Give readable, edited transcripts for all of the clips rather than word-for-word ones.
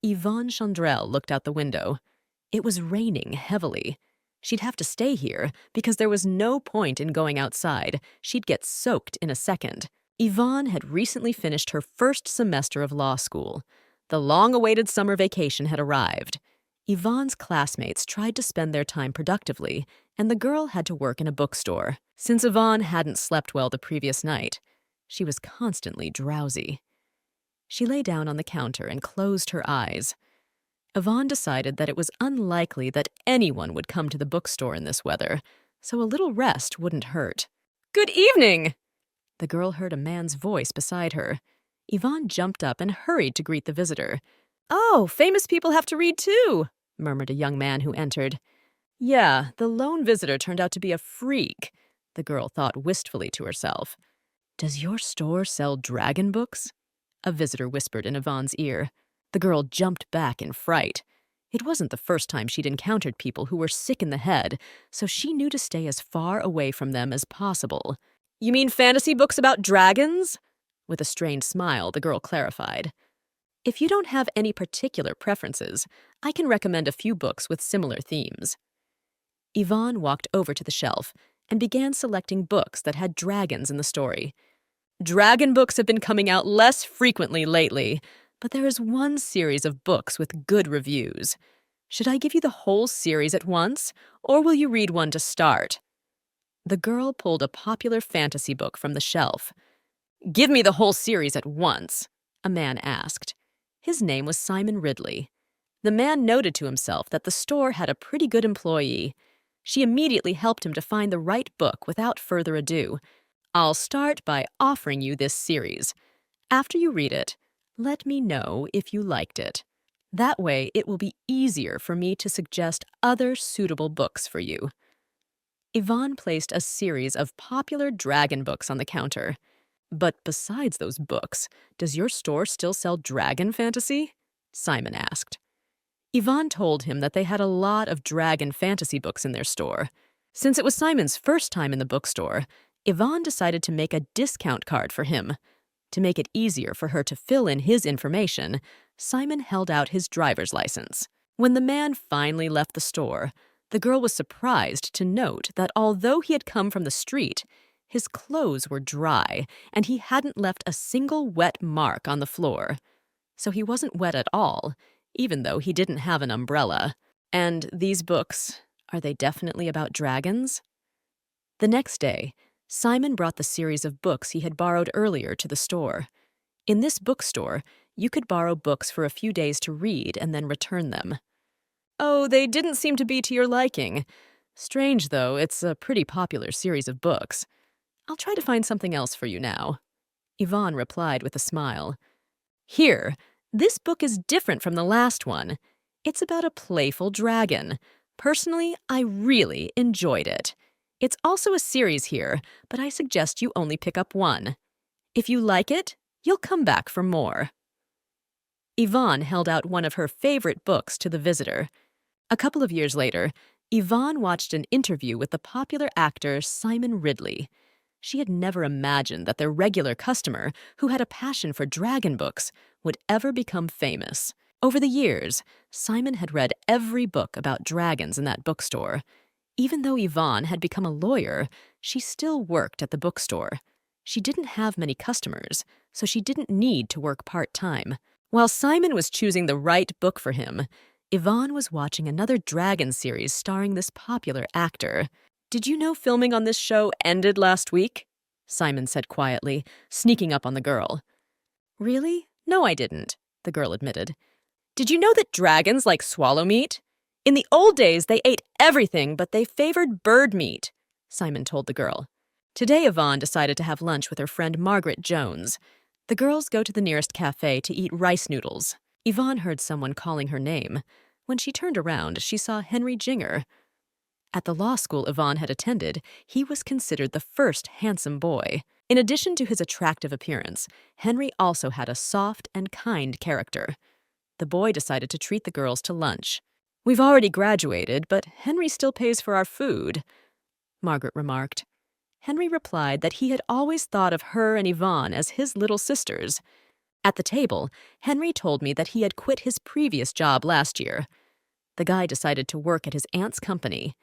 Yvonne Chandrel looked out the window. It was raining heavily. She'd have to stay here because there was no point in going outside. She'd get soaked in a second. Yvonne had recently finished her first semester of law school. The long-awaited summer vacation had arrived. Yvonne's classmates tried to spend their time productively, and the girl had to work in a bookstore. Since Yvonne hadn't slept well the previous night, she was constantly drowsy. She lay down on the counter and closed her eyes. Yvonne decided that it was unlikely that anyone would come to the bookstore in this weather, so a little rest wouldn't hurt. "Good evening!" The girl heard a man's voice beside her. Yvonne jumped up and hurried to greet the visitor. "Oh, famous people have to read too," murmured a young man who entered. "Yeah, the lone visitor turned out to be a freak," the girl thought wistfully to herself. "Does your store sell dragon books?" a visitor whispered in Yvonne's ear. The girl jumped back in fright. It wasn't the first time she'd encountered people who were sick in the head, so she knew to stay as far away from them as possible. "You mean fantasy books about dragons?" With a strained smile, the girl clarified. "If you don't have any particular preferences, I can recommend a few books with similar themes." Yvonne walked over to the shelf and began selecting books that had dragons in the story. "Dragon books have been coming out less frequently lately, but there is one series of books with good reviews. Should I give you the whole series at once, or will you read one to start?" The girl pulled a popular fantasy book from the shelf. "Give me the whole series at once," a man asked. His name was Simon Ridley. The man noted to himself that the store had a pretty good employee. She immediately helped him to find the right book without further ado. "I'll start by offering you this series. After you read it, let me know if you liked it. That way, it will be easier for me to suggest other suitable books for you." Yvonne placed a series of popular dragon books on the counter. "But besides those books, does your store still sell dragon fantasy?" Simon asked. Yvonne told him that they had a lot of dragon fantasy books in their store. Since it was Simon's first time in the bookstore, Yvonne decided to make a discount card for him. To make it easier for her to fill in his information, Simon held out his driver's license. When the man finally left the store, the girl was surprised to note that although he had come from the street, his clothes were dry and he hadn't left a single wet mark on the floor. So he wasn't wet at all, even though he didn't have an umbrella. "And these books, are they definitely about dragons?" The next day, Simon brought the series of books he had borrowed earlier to the store. In this bookstore, you could borrow books for a few days to read and then return them. "Oh, they didn't seem to be to your liking. Strange, though, it's a pretty popular series of books. I'll try to find something else for you now," Yvonne replied with a smile. "Here, this book is different from the last one. It's about a playful dragon. Personally, I really enjoyed it. It's also a series here, but I suggest you only pick up one. If you like it, you'll come back for more." Yvonne held out one of her favorite books to the visitor. A couple of years later, Yvonne watched an interview with the popular actor Simon Ridley. She had never imagined that their regular customer, who had a passion for dragon books, would ever become famous. Over the years, Simon had read every book about dragons in that bookstore. Even though Yvonne had become a lawyer, she still worked at the bookstore. She didn't have many customers, so she didn't need to work part-time. While Simon was choosing the right book for him, Yvonne was watching another dragon series starring this popular actor. "Did you know filming on this show ended last week?" Simon said quietly, sneaking up on the girl. "Really? No, I didn't," the girl admitted. "Did you know that dragons like swallow meat? In the old days, they ate everything, but they favored bird meat," Simon told the girl. Today, Yvonne decided to have lunch with her friend Margaret Jones. The girls go to the nearest cafe to eat rice noodles. Yvonne heard someone calling her name. When she turned around, she saw Henry Jinger. At the law school Yvonne had attended, he was considered the first handsome boy. In addition to his attractive appearance, Henry also had a soft and kind character. The boy decided to treat the girls to lunch. "We've already graduated, but Henry still pays for our food," Margaret remarked. Henry replied that he had always thought of her and Yvonne as his little sisters. At the table, Henry told me that he had quit his previous job last year. The guy decided to work at his aunt's company.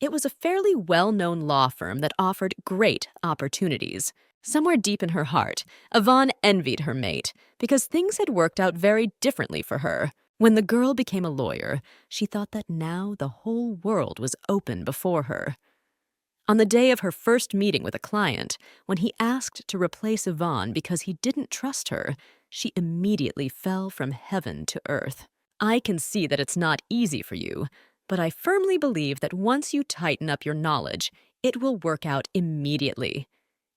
It was a fairly well-known law firm that offered great opportunities. Somewhere deep in her heart, Yvonne envied her mate because things had worked out very differently for her. When the girl became a lawyer, she thought that now the whole world was open before her. On the day of her first meeting with a client, when he asked to replace Yvonne because he didn't trust her, she immediately fell from heaven to earth. I can see that it's not easy for you, but I firmly believe that once you tighten up your knowledge, it will work out immediately.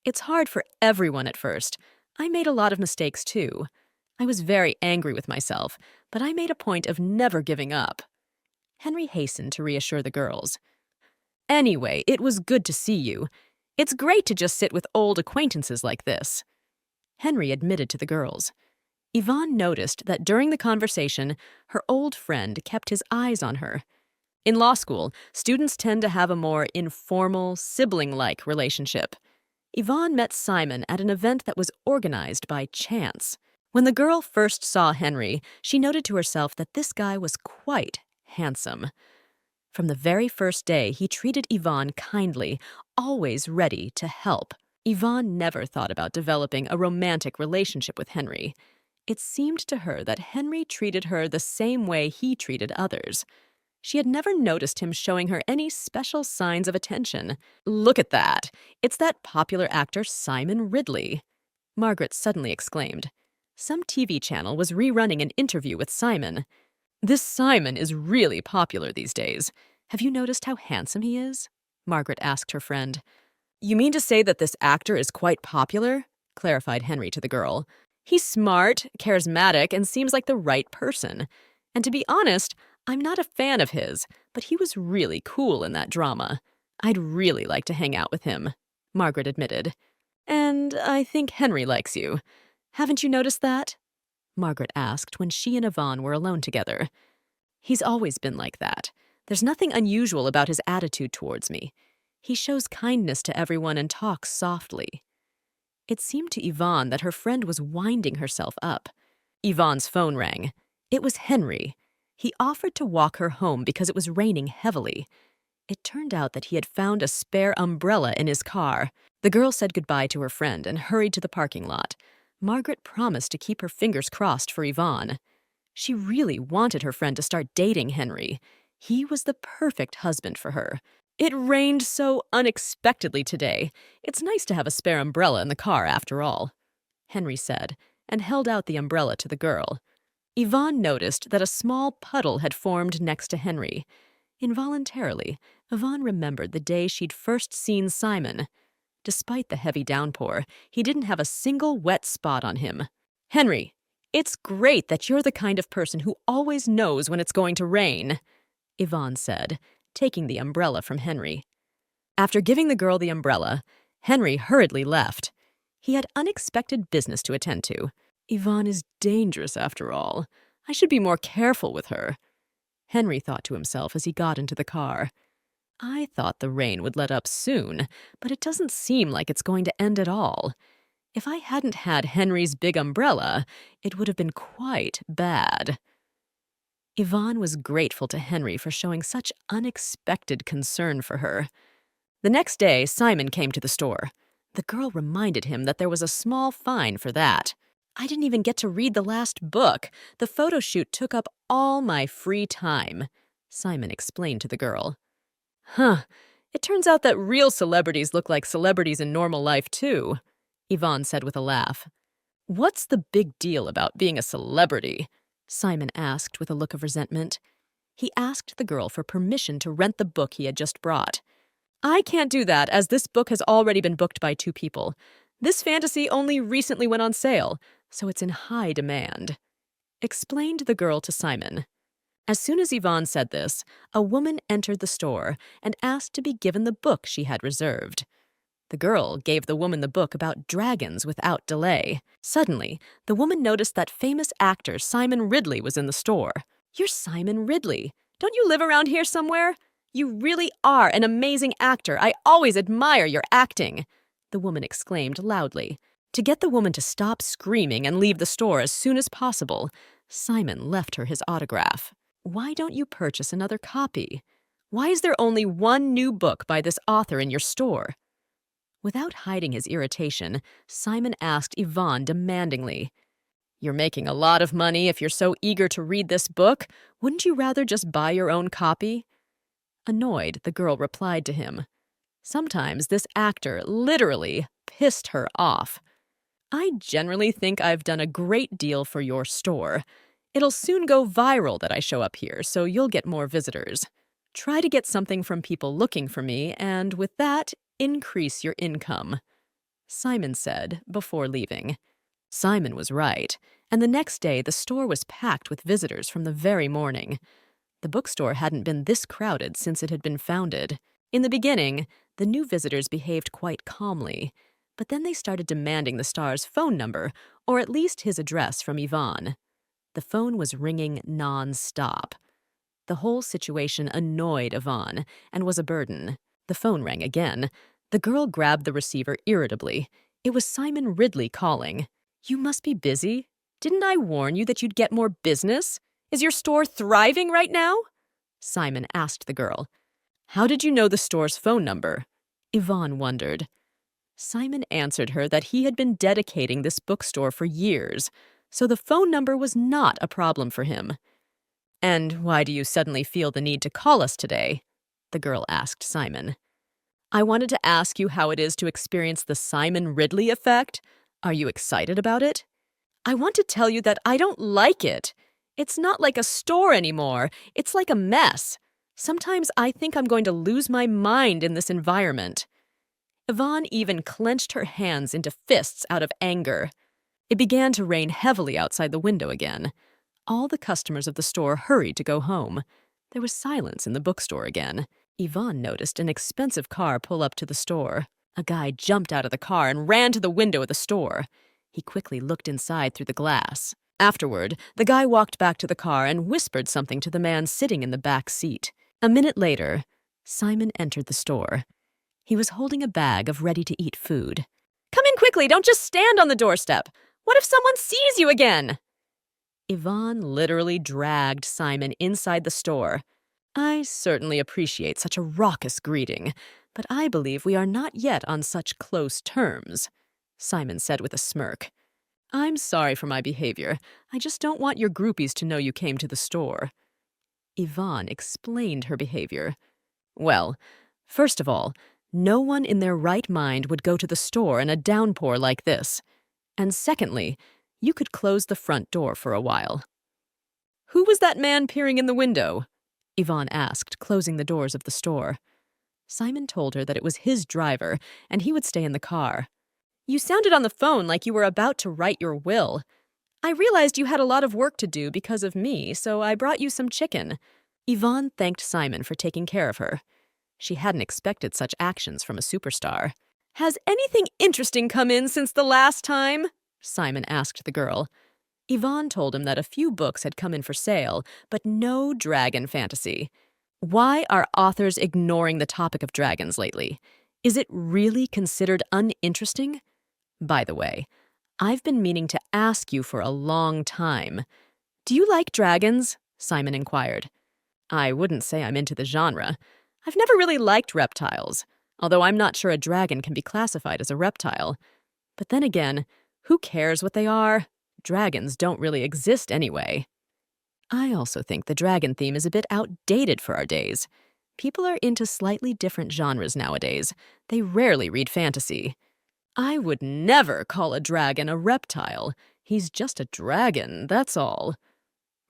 It's hard for everyone at first. I made a lot of mistakes too. I was very angry with myself, but I made a point of never giving up. Henry hastened to reassure the girls. Anyway, it was good to see you. It's great to just sit with old acquaintances like this. Henry admitted to the girls. Yvonne noticed that during the conversation, her old friend kept his eyes on her. In law school, students tend to have a more informal, sibling-like relationship. Yvonne met Simon at an event that was organized by chance. When the girl first saw Henry, she noted to herself that this guy was quite handsome. From the very first day, he treated Yvonne kindly, always ready to help. Yvonne never thought about developing a romantic relationship with Henry. It seemed to her that Henry treated her the same way he treated others. She had never noticed him showing her any special signs of attention. "Look at that! It's that popular actor Simon Ridley!" Margaret suddenly exclaimed. Some TV channel was rerunning an interview with Simon. "This Simon is really popular these days. Have you noticed how handsome he is?" Margaret asked her friend. "You mean to say that this actor is quite popular?" clarified Henry to the girl. "He's smart, charismatic, and seems like the right person. And to be honest, I'm not a fan of his, but he was really cool in that drama. I'd really like to hang out with him," Margaret admitted. "And I think Henry likes you. Haven't you noticed that?" Margaret asked when she and Yvonne were alone together. "He's always been like that. There's nothing unusual about his attitude towards me. He shows kindness to everyone and talks softly." It seemed to Yvonne that her friend was winding herself up. Yvonne's phone rang. It was Henry. He offered to walk her home because it was raining heavily. It turned out that he had found a spare umbrella in his car. The girl said goodbye to her friend and hurried to the parking lot. Margaret promised to keep her fingers crossed for Yvonne. She really wanted her friend to start dating Henry. He was the perfect husband for her. "It rained so unexpectedly today. It's nice to have a spare umbrella in the car after all," Henry said, and held out the umbrella to the girl. Yvonne noticed that a small puddle had formed next to Henry. Involuntarily, Yvonne remembered the day she'd first seen Simon. Despite the heavy downpour, he didn't have a single wet spot on him. "Henry, it's great that you're the kind of person who always knows when it's going to rain," Yvonne said, taking the umbrella from Henry. After giving the girl the umbrella, Henry hurriedly left. He had unexpected business to attend to. "Yvonne is dangerous after all. I should be more careful with her," Henry thought to himself as he got into the car. "I thought the rain would let up soon, but it doesn't seem like it's going to end at all. If I hadn't had Henry's big umbrella, it would have been quite bad." Yvonne was grateful to Henry for showing such unexpected concern for her. The next day, Simon came to the store. The girl reminded him that there was a small fine for that. "I didn't even get to read the last book. The photo shoot took up all my free time," Simon explained to the girl. "Huh, it turns out that real celebrities look like celebrities in normal life too," Yvonne said with a laugh. "What's the big deal about being a celebrity?" Simon asked with a look of resentment. He asked the girl for permission to rent the book he had just brought. "I can't do that, as this book has already been booked by 2 people. This fantasy only recently went on sale, so it's in high demand," explained the girl to Simon. As soon as Yvonne said this, a woman entered the store and asked to be given the book she had reserved. The girl gave the woman the book about dragons without delay. Suddenly, the woman noticed that famous actor Simon Ridley was in the store. "You're Simon Ridley. Don't you live around here somewhere? You really are an amazing actor. I always admire your acting," the woman exclaimed loudly. To get the woman to stop screaming and leave the store as soon as possible, Simon left her his autograph. Why don't you purchase another copy? Why is there only one new book by this author in your store? Without hiding his irritation, Simon asked Yvonne demandingly, "You're making a lot of money if you're so eager to read this book. Wouldn't you rather just buy your own copy?" Annoyed, the girl replied to him, "Sometimes this actor literally pissed her off. I generally think I've done a great deal for your store. It'll soon go viral that I show up here, so you'll get more visitors. Try to get something from people looking for me, and with that, increase your income," Simon said before leaving. Simon was right, and the next day the store was packed with visitors from the very morning. The bookstore hadn't been this crowded since it had been founded. In the beginning, the new visitors behaved quite calmly, but then they started demanding the star's phone number, or at least his address from Yvonne. The phone was ringing non-stop. The whole situation annoyed Yvonne and was a burden. The phone rang again. The girl grabbed the receiver irritably. It was Simon Ridley calling. "You must be busy. Didn't I warn you that you'd get more business? Is your store thriving right now?" Simon asked the girl. "How did you know the store's phone number?" Yvonne wondered. Simon answered her that he had been dedicating this bookstore for years, so the phone number was not a problem for him. "And why do you suddenly feel the need to call us today?" the girl asked Simon. "I wanted to ask you how it is to experience the Simon Ridley effect. Are you excited about it?" "I want to tell you that I don't like it. It's not like a store anymore. It's like a mess. Sometimes I think I'm going to lose my mind in this environment." Yvonne even clenched her hands into fists out of anger. It began to rain heavily outside the window again. All the customers of the store hurried to go home. There was silence in the bookstore again. Yvonne noticed an expensive car pull up to the store. A guy jumped out of the car and ran to the window of the store. He quickly looked inside through the glass. Afterward, the guy walked back to the car and whispered something to the man sitting in the back seat. A minute later, Simon entered the store. He was holding a bag of ready-to-eat food. "Come in quickly, don't just stand on the doorstep. What if someone sees you again?" Yvonne literally dragged Simon inside the store. "I certainly appreciate such a raucous greeting, but I believe we are not yet on such close terms," Simon said with a smirk. "I'm sorry for my behavior. I just don't want your groupies to know you came to the store." Yvonne explained her behavior. "Well, first of all, no one in their right mind would go to the store in a downpour like this. And secondly, you could close the front door for a while." "Who was that man peering in the window?" Yvonne asked, closing the doors of the store. Simon told her that it was his driver, and he would stay in the car. "You sounded on the phone like you were about to write your will. I realized you had a lot of work to do because of me, so I brought you some chicken." Yvonne thanked Simon for taking care of her. She hadn't expected such actions from a superstar. "Has anything interesting come in since the last time?" Simon asked the girl. Yvonne told him that a few books had come in for sale, but no dragon fantasy. Why are authors ignoring the topic of dragons lately? Is it really considered uninteresting? By the way, I've been meaning to ask you for a long time. "Do you like dragons?" Simon inquired. "I wouldn't say I'm into the genre. I've never really liked reptiles, although I'm not sure a dragon can be classified as a reptile. But then again, who cares what they are? Dragons don't really exist anyway." I also think the dragon theme is a bit outdated for our days. People are into slightly different genres nowadays. They rarely read fantasy. "I would never call a dragon a reptile. He's just a dragon, that's all,"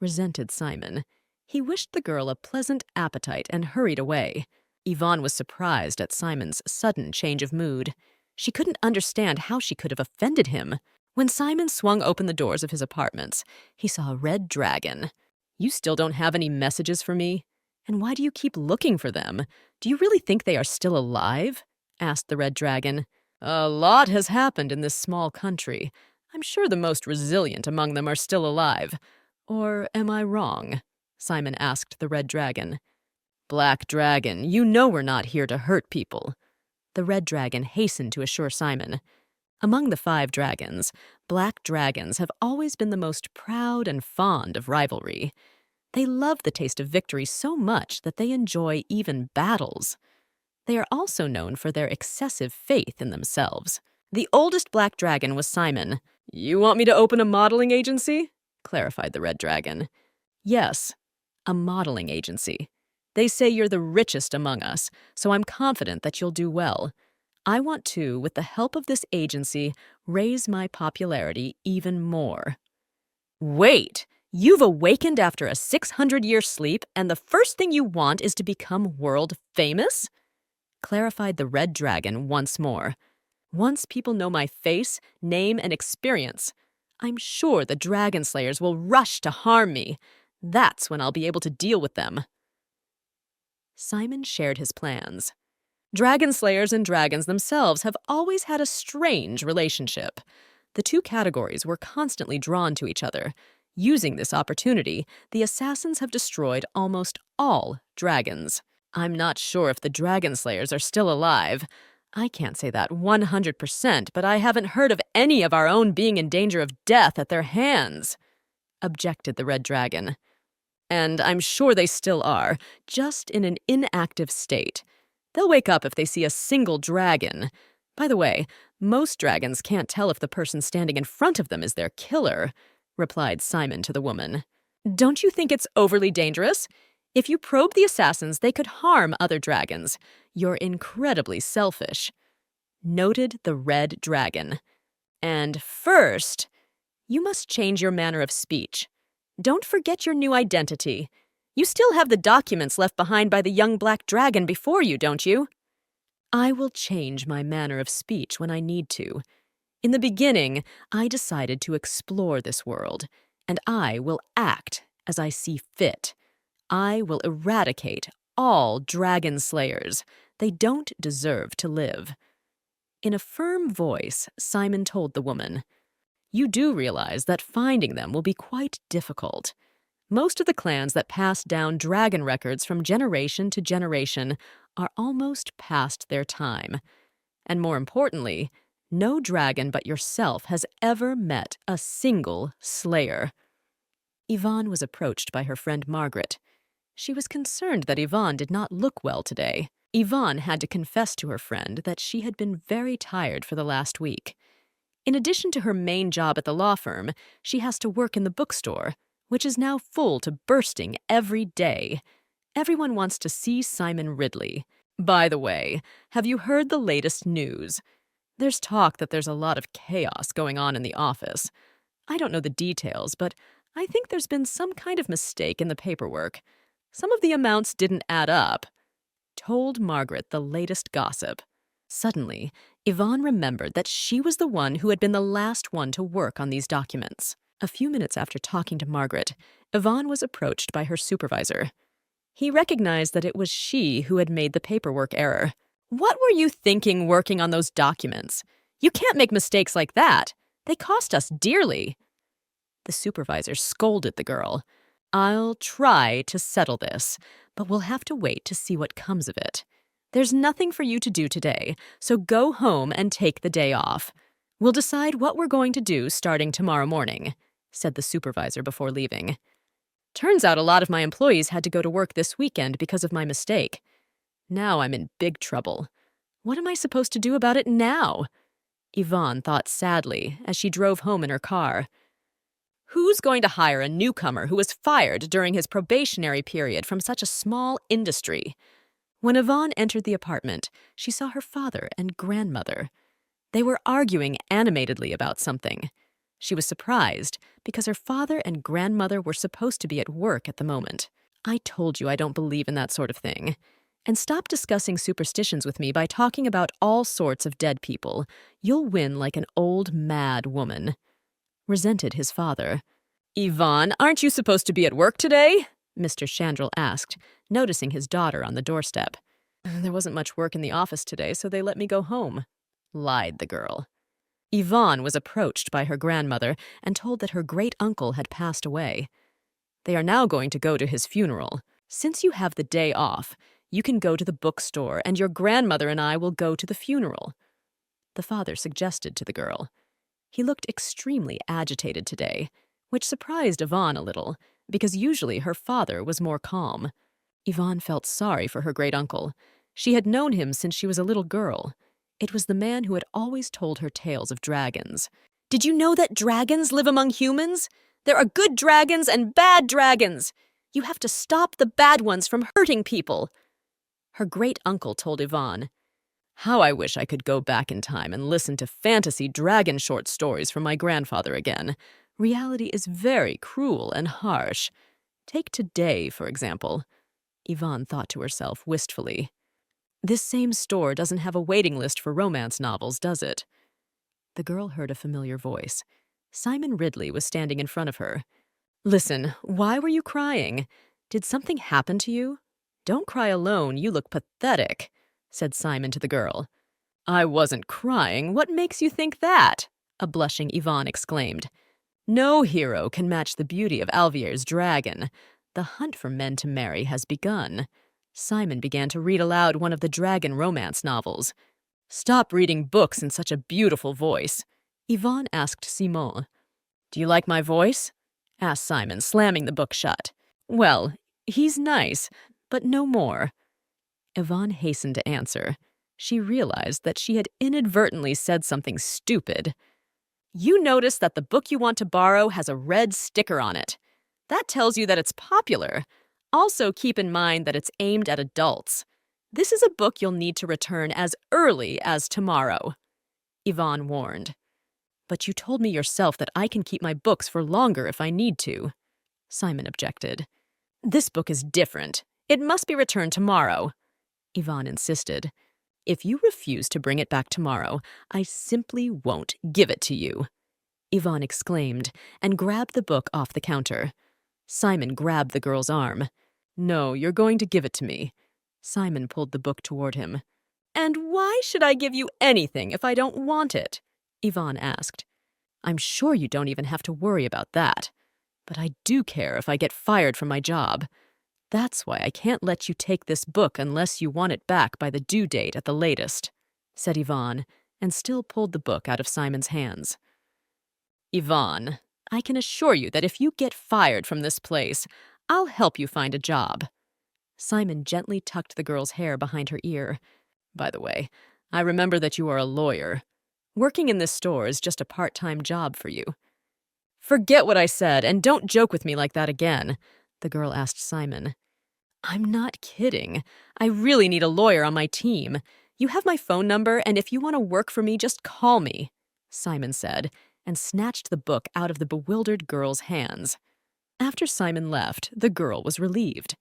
resented Simon. He wished the girl a pleasant appetite and hurried away. Yvonne was surprised at Simon's sudden change of mood. She couldn't understand how she could have offended him. When Simon swung open the doors of his apartments, he saw a red dragon. "You still don't have any messages for me? And why do you keep looking for them? Do you really think they are still alive?" asked the red dragon. "A lot has happened in this small country. I'm sure the most resilient among them are still alive. Or am I wrong?" Simon asked the red dragon. "Black dragon, you know we're not here to hurt people." The red dragon hastened to assure Simon. Among the 5 dragons, black dragons have always been the most proud and fond of rivalry. They love the taste of victory so much that they enjoy even battles. They are also known for their excessive faith in themselves. The oldest black dragon was Simon. "You want me to open a modeling agency?" clarified the red dragon. "Yes, a modeling agency. They say you're the richest among us, so I'm confident that you'll do well. I want to, with the help of this agency, raise my popularity even more." "Wait! You've awakened after a 600-year sleep, and the first thing you want is to become world famous?" clarified the red dragon once more. "Once people know my face, name, and experience, I'm sure the dragon slayers will rush to harm me. That's when I'll be able to deal with them." Simon shared his plans. Dragon slayers and dragons themselves have always had a strange relationship. The two categories were constantly drawn to each other. Using this opportunity, the assassins have destroyed almost all dragons. I'm not sure if the dragon slayers are still alive. I can't say that 100%, but I haven't heard of any of our own being in danger of death at their hands, objected the red dragon. And I'm sure they still are, just in an inactive state. They'll wake up if they see a single dragon. By the way, most dragons can't tell if the person standing in front of them is their killer, replied Simon to the woman. Don't you think it's overly dangerous? If you probe the assassins, they could harm other dragons. You're incredibly selfish, noted the red dragon. And first, you must change your manner of speech. Don't forget your new identity. You still have the documents left behind by the young black dragon before you, don't you? I will change my manner of speech when I need to. In the beginning, I decided to explore this world, and I will act as I see fit. I will eradicate all dragon slayers. They don't deserve to live. In a firm voice, Simon told the woman, "You do realize that finding them will be quite difficult. Most of the clans that pass down dragon records from generation to generation are almost past their time. And more importantly, no dragon but yourself has ever met a single slayer." Yvonne was approached by her friend Margaret. She was concerned that Yvonne did not look well today. Yvonne had to confess to her friend that she had been very tired for the last week. In addition to her main job at the law firm, she has to work in the bookstore, which is now full to bursting every day. Everyone wants to see Simon Ridley. By the way, have you heard the latest news? There's talk that there's a lot of chaos going on in the office. I don't know the details, but I think there's been some kind of mistake in the paperwork. Some of the amounts didn't add up. Told Margaret the latest gossip. Suddenly, Yvonne remembered that she was the one who had been the last one to work on these documents. A few minutes after talking to Margaret, Yvonne was approached by her supervisor. He recognized that it was she who had made the paperwork error. "What were you thinking working on those documents? You can't make mistakes like that. They cost us dearly." The supervisor scolded the girl. "I'll try to settle this, but we'll have to wait to see what comes of it. There's nothing for you to do today, so go home and take the day off. We'll decide what we're going to do starting tomorrow morning," said the supervisor before leaving. "Turns out a lot of my employees had to go to work this weekend because of my mistake. Now I'm in big trouble. What am I supposed to do about it now?" Yvonne thought sadly as she drove home in her car. Who's going to hire a newcomer who was fired during his probationary period from such a small industry? When Yvonne entered the apartment, she saw her father and grandmother. They were arguing animatedly about something. She was surprised because her father and grandmother were supposed to be at work at the moment. "I told you I don't believe in that sort of thing. And stop discussing superstitions with me by talking about all sorts of dead people. You'll win like an old mad woman," resented his father. "Yvonne, aren't you supposed to be at work today?" Mr. Chandrel asked, noticing his daughter on the doorstep. "There wasn't much work in the office today, so they let me go home," lied the girl. Yvonne was approached by her grandmother and told that her great-uncle had passed away. They are now going to go to his funeral. Since you have the day off, you can go to the bookstore and your grandmother and I will go to the funeral. the father suggested to the girl. He looked extremely agitated today, which surprised Yvonne a little, because usually her father was more calm. Yvonne felt sorry for her great-uncle. She had known him since she was a little girl. It was the man who had always told her tales of dragons. "Did you know that dragons live among humans? There are good dragons and bad dragons. You have to stop the bad ones from hurting people." Her great-uncle told Yvonne, "How I wish I could go back in time and listen to fantasy dragon short stories from my grandfather again. Reality is very cruel and harsh. Take today, for example." Yvonne thought to herself wistfully. This same store doesn't have a waiting list for romance novels, does it? The girl heard a familiar voice. Simon Ridley was standing in front of her. "Listen, why were you crying? Did something happen to you? Don't cry alone, you look pathetic," said Simon to the girl. "I wasn't crying. What makes you think that?" a blushing Yvonne exclaimed. "No hero can match the beauty of Alvier's dragon. The hunt for men to marry has begun." Simon began to read aloud one of the dragon romance novels. "Stop reading books in such a beautiful voice," Yvonne asked Simon. "Do you like my voice?" asked Simon, slamming the book shut. "Well, he's nice, but no more." Yvonne hastened to answer. She realized that she had inadvertently said something stupid. "You notice that the book you want to borrow has a red sticker on it. That tells you that it's popular. Also keep in mind that it's aimed at adults. This is a book you'll need to return as early as tomorrow," Yvonne warned. "But you told me yourself that I can keep my books for longer if I need to," Simon objected. "This book is different. It must be returned tomorrow," Yvonne insisted. "If you refuse to bring it back tomorrow, I simply won't give it to you," Yvonne exclaimed and grabbed the book off the counter. Simon grabbed the girl's arm. "No, you're going to give it to me." Simon pulled the book toward him. "And why should I give you anything if I don't want it?" Yvonne asked. "I'm sure you don't even have to worry about that. But I do care if I get fired from my job. That's why I can't let you take this book unless you want it back by the due date at the latest," said Yvonne, and still pulled the book out of Simon's hands. "Yvonne, I can assure you that if you get fired from this place, I'll help you find a job." Simon gently tucked the girl's hair behind her ear. "By the way, I remember that you are a lawyer. Working in this store is just a part-time job for you." "Forget what I said, and don't joke with me like that again," the girl asked Simon. "I'm not kidding. I really need a lawyer on my team. You have my phone number, and if you want to work for me, just call me," Simon said, and snatched the book out of the bewildered girl's hands. After Simon left, the girl was relieved.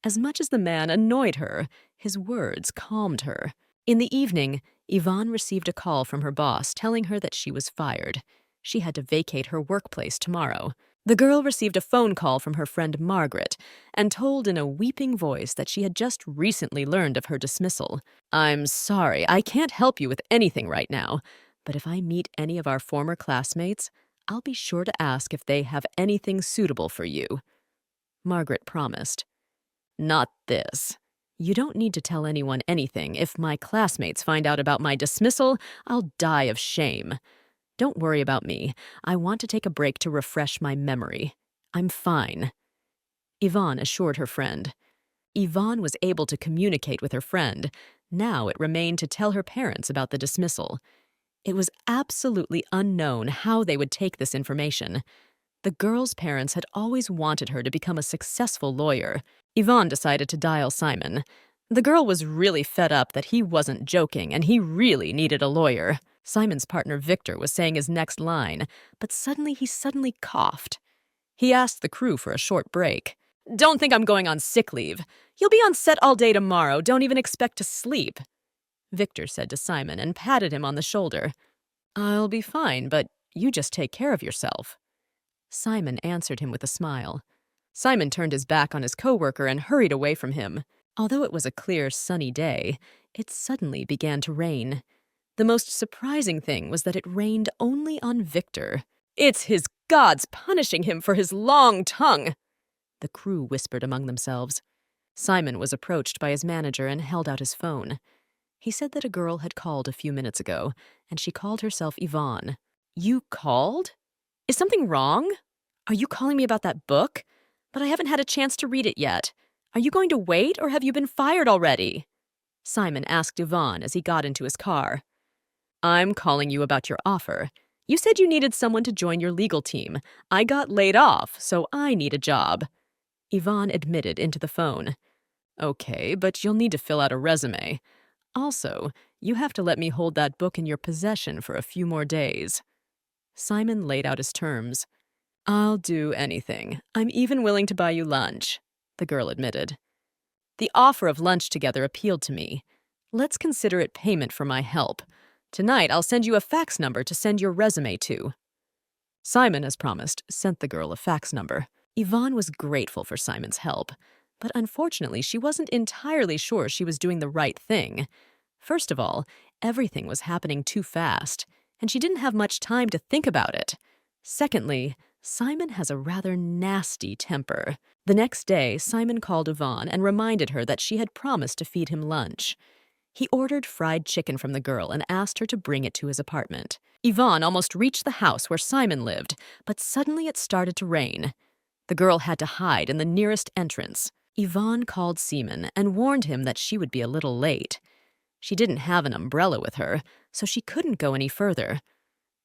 As much as the man annoyed her, his words calmed her. In the evening, Yvonne received a call from her boss telling her that she was fired. She had to vacate her workplace tomorrow. The girl received a phone call from her friend Margaret and told in a weeping voice that she had just recently learned of her dismissal. "I'm sorry, I can't help you with anything right now, but if I meet any of our former classmates, I'll be sure to ask if they have anything suitable for you," Margaret promised. "Not this. You don't need to tell anyone anything. If my classmates find out about my dismissal, I'll die of shame. Don't worry about me. I want to take a break to refresh my memory. I'm fine," Yvonne assured her friend. Yvonne was able to communicate with her friend. Now it remained to tell her parents about the dismissal. It was absolutely unknown how they would take this information. The girl's parents had always wanted her to become a successful lawyer. Yvonne decided to dial Simon. The girl was really fed up that he wasn't joking and he really needed a lawyer. Simon's partner Victor was saying his next line, but he suddenly coughed. He asked the crew for a short break. "Don't think I'm going on sick leave. You'll be on set all day tomorrow. Don't even expect to sleep," Victor said to Simon and patted him on the shoulder. "I'll be fine, but you just take care of yourself." Simon answered him with a smile. Simon turned his back on his coworker and hurried away from him. Although it was a clear, sunny day, it suddenly began to rain. The most surprising thing was that it rained only on Victor. "It's his gods punishing him for his long tongue," the crew whispered among themselves. Simon was approached by his manager and held out his phone. He said that a girl had called a few minutes ago, and she called herself Yvonne. You called? Is something wrong? Are you calling me about that book? But I haven't had a chance to read it yet. Are you going to wait, or have you been fired already? Simon asked Yvonne as he got into his car. I'm calling you about your offer. You said you needed someone to join your legal team. I got laid off, so I need a job. Yvonne admitted into the phone. Okay, but you'll need to fill out a resume. Also, you have to let me hold that book in your possession for a few more days. Simon laid out his terms. I'll do anything. I'm even willing to buy you lunch, the girl admitted. The offer of lunch together appealed to me. Let's consider it payment for my help. Tonight, I'll send you a fax number to send your resume to. Simon, as promised, sent the girl a fax number. Yvonne was grateful for Simon's help, but unfortunately, she wasn't entirely sure she was doing the right thing. First of all, everything was happening too fast, and she didn't have much time to think about it. Secondly, Simon has a rather nasty temper. The next day, Simon called Yvonne and reminded her that she had promised to feed him lunch. He ordered fried chicken from the girl and asked her to bring it to his apartment. Yvonne almost reached the house where Simon lived, but suddenly it started to rain. The girl had to hide in the nearest entrance. Yvonne called Simon and warned him that she would be a little late. She didn't have an umbrella with her, so she couldn't go any further.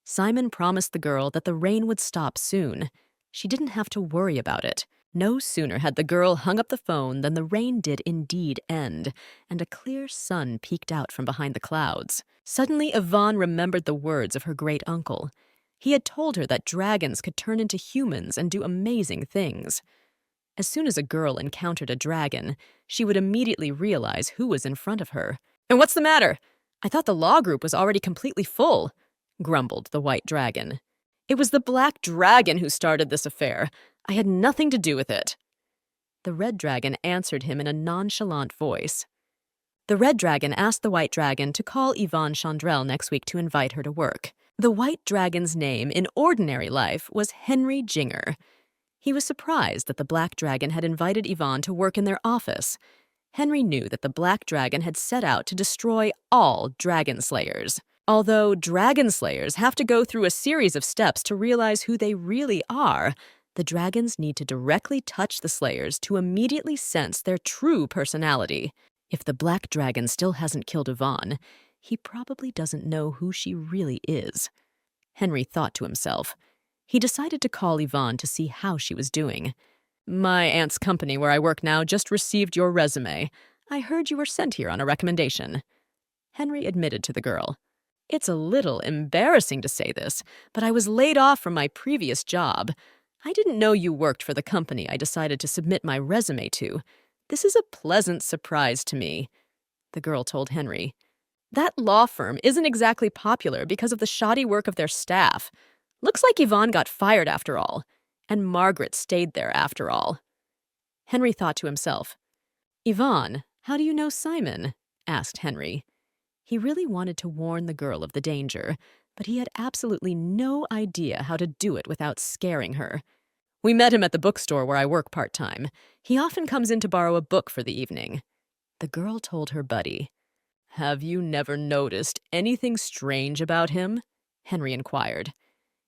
Simon promised the girl that the rain would stop soon. She didn't have to worry about it. No sooner had the girl hung up the phone than the rain did indeed end, and a clear sun peeked out from behind the clouds. Suddenly, Yvonne remembered the words of her great-uncle. He had told her that dragons could turn into humans and do amazing things. As soon as a girl encountered a dragon, she would immediately realize who was in front of her. "And what's the matter? I thought the law group was already completely full," grumbled the white dragon. "It was the black dragon who started this affair. I had nothing to do with it." The red dragon answered him in a nonchalant voice. The red dragon asked the white dragon to call Yvonne Chandrel next week to invite her to work. The white dragon's name in ordinary life was Henry Jinger. He was surprised that the black dragon had invited Yvonne to work in their office. Henry knew that the black dragon had set out to destroy all dragon slayers. Although dragon slayers have to go through a series of steps to realize who they really are, the dragons need to directly touch the slayers to immediately sense their true personality. If the black dragon still hasn't killed Yvonne, he probably doesn't know who she really is. Henry thought to himself. He decided to call Yvonne to see how she was doing. "My aunt's company where I work now just received your resume. I heard you were sent here on a recommendation." Henry admitted to the girl. "It's a little embarrassing to say this, but I was laid off from my previous job. I didn't know you worked for the company I decided to submit my resume to. This is a pleasant surprise to me," the girl told Henry. "That law firm isn't exactly popular because of the shoddy work of their staff. Looks like Yvonne got fired after all, and Margaret stayed there after all." Henry thought to himself. "Yvonne, how do you know Simon?" asked Henry. He really wanted to warn the girl of the danger, but he had absolutely no idea how to do it without scaring her. "We met him at the bookstore where I work part-time. He often comes in to borrow a book for the evening," the girl told her buddy. "Have you never noticed anything strange about him?" Henry inquired.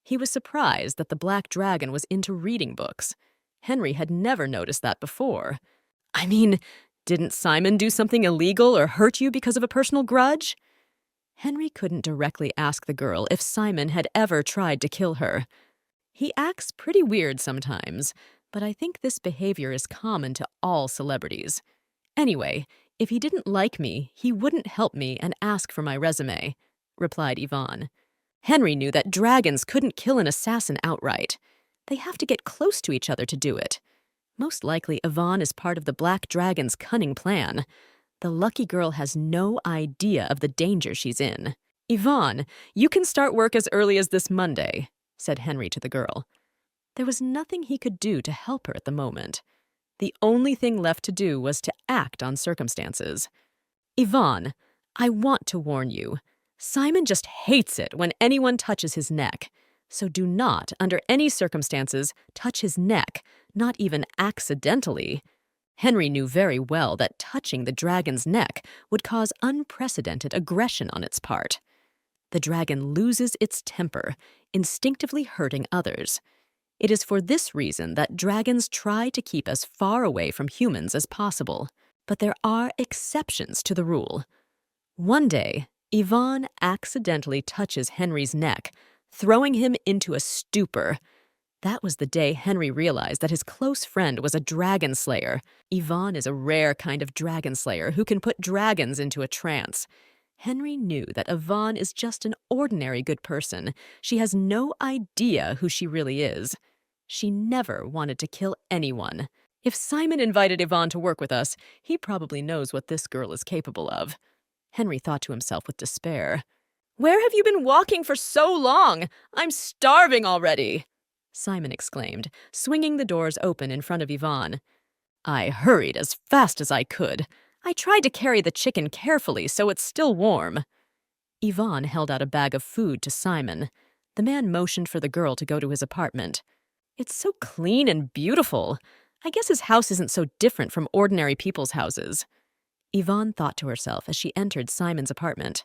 He was surprised that the black dragon was into reading books. Henry had never noticed that before. "I mean, didn't Simon do something illegal or hurt you because of a personal grudge?" Henry couldn't directly ask the girl if Simon had ever tried to kill her. "He acts pretty weird sometimes, but I think this behavior is common to all celebrities. Anyway, if he didn't like me, he wouldn't help me and ask for my resume," replied Yvonne. Henry knew that dragons couldn't kill an assassin outright. They have to get close to each other to do it. Most likely, Yvonne is part of the black dragon's cunning plan. The lucky girl has no idea of the danger she's in. "Yvonne, you can start work as early as this Monday," said Henry to the girl. There was nothing he could do to help her at the moment. The only thing left to do was to act on circumstances. "Yvonne, I want to warn you. Simon just hates it when anyone touches his neck. So do not, under any circumstances, touch his neck, not even accidentally." Henry knew very well that touching the dragon's neck would cause unprecedented aggression on its part. The dragon loses its temper, instinctively hurting others. It is for this reason that dragons try to keep as far away from humans as possible. But there are exceptions to the rule. One day, Yvonne accidentally touches Henry's neck, throwing him into a stupor. That was the day Henry realized that his close friend was a dragon slayer. Yvonne is a rare kind of dragon slayer who can put dragons into a trance. Henry knew that Yvonne is just an ordinary good person. She has no idea who she really is. She never wanted to kill anyone. If Simon invited Yvonne to work with us, he probably knows what this girl is capable of. Henry thought to himself with despair. "Where have you been walking for so long? I'm starving already!" Simon exclaimed, swinging the doors open in front of Yvonne. "I hurried as fast as I could. I tried to carry the chicken carefully so it's still warm." Yvonne held out a bag of food to Simon. The man motioned for the girl to go to his apartment. "It's so clean and beautiful. I guess his house isn't so different from ordinary people's houses." Yvonne thought to herself as she entered Simon's apartment.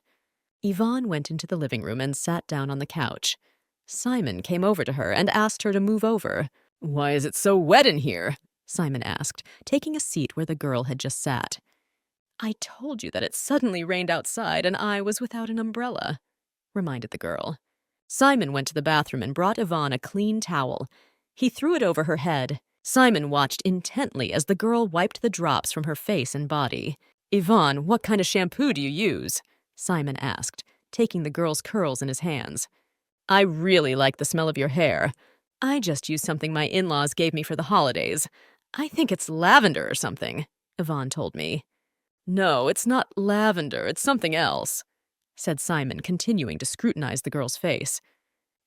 Yvonne went into the living room and sat down on the couch. Simon came over to her and asked her to move over. "Why is it so wet in here?" Simon asked, taking a seat where the girl had just sat. "I told you that it suddenly rained outside and I was without an umbrella," reminded the girl. Simon went to the bathroom and brought Yvonne a clean towel. He threw it over her head. Simon watched intently as the girl wiped the drops from her face and body. "Yvonne, what kind of shampoo do you use?" Simon asked, taking the girl's curls in his hands. "I really like the smell of your hair. I just used something my in-laws gave me for the holidays. I think it's lavender or something," Yvonne told me. "No, it's not lavender, it's something else," said Simon, continuing to scrutinize the girl's face.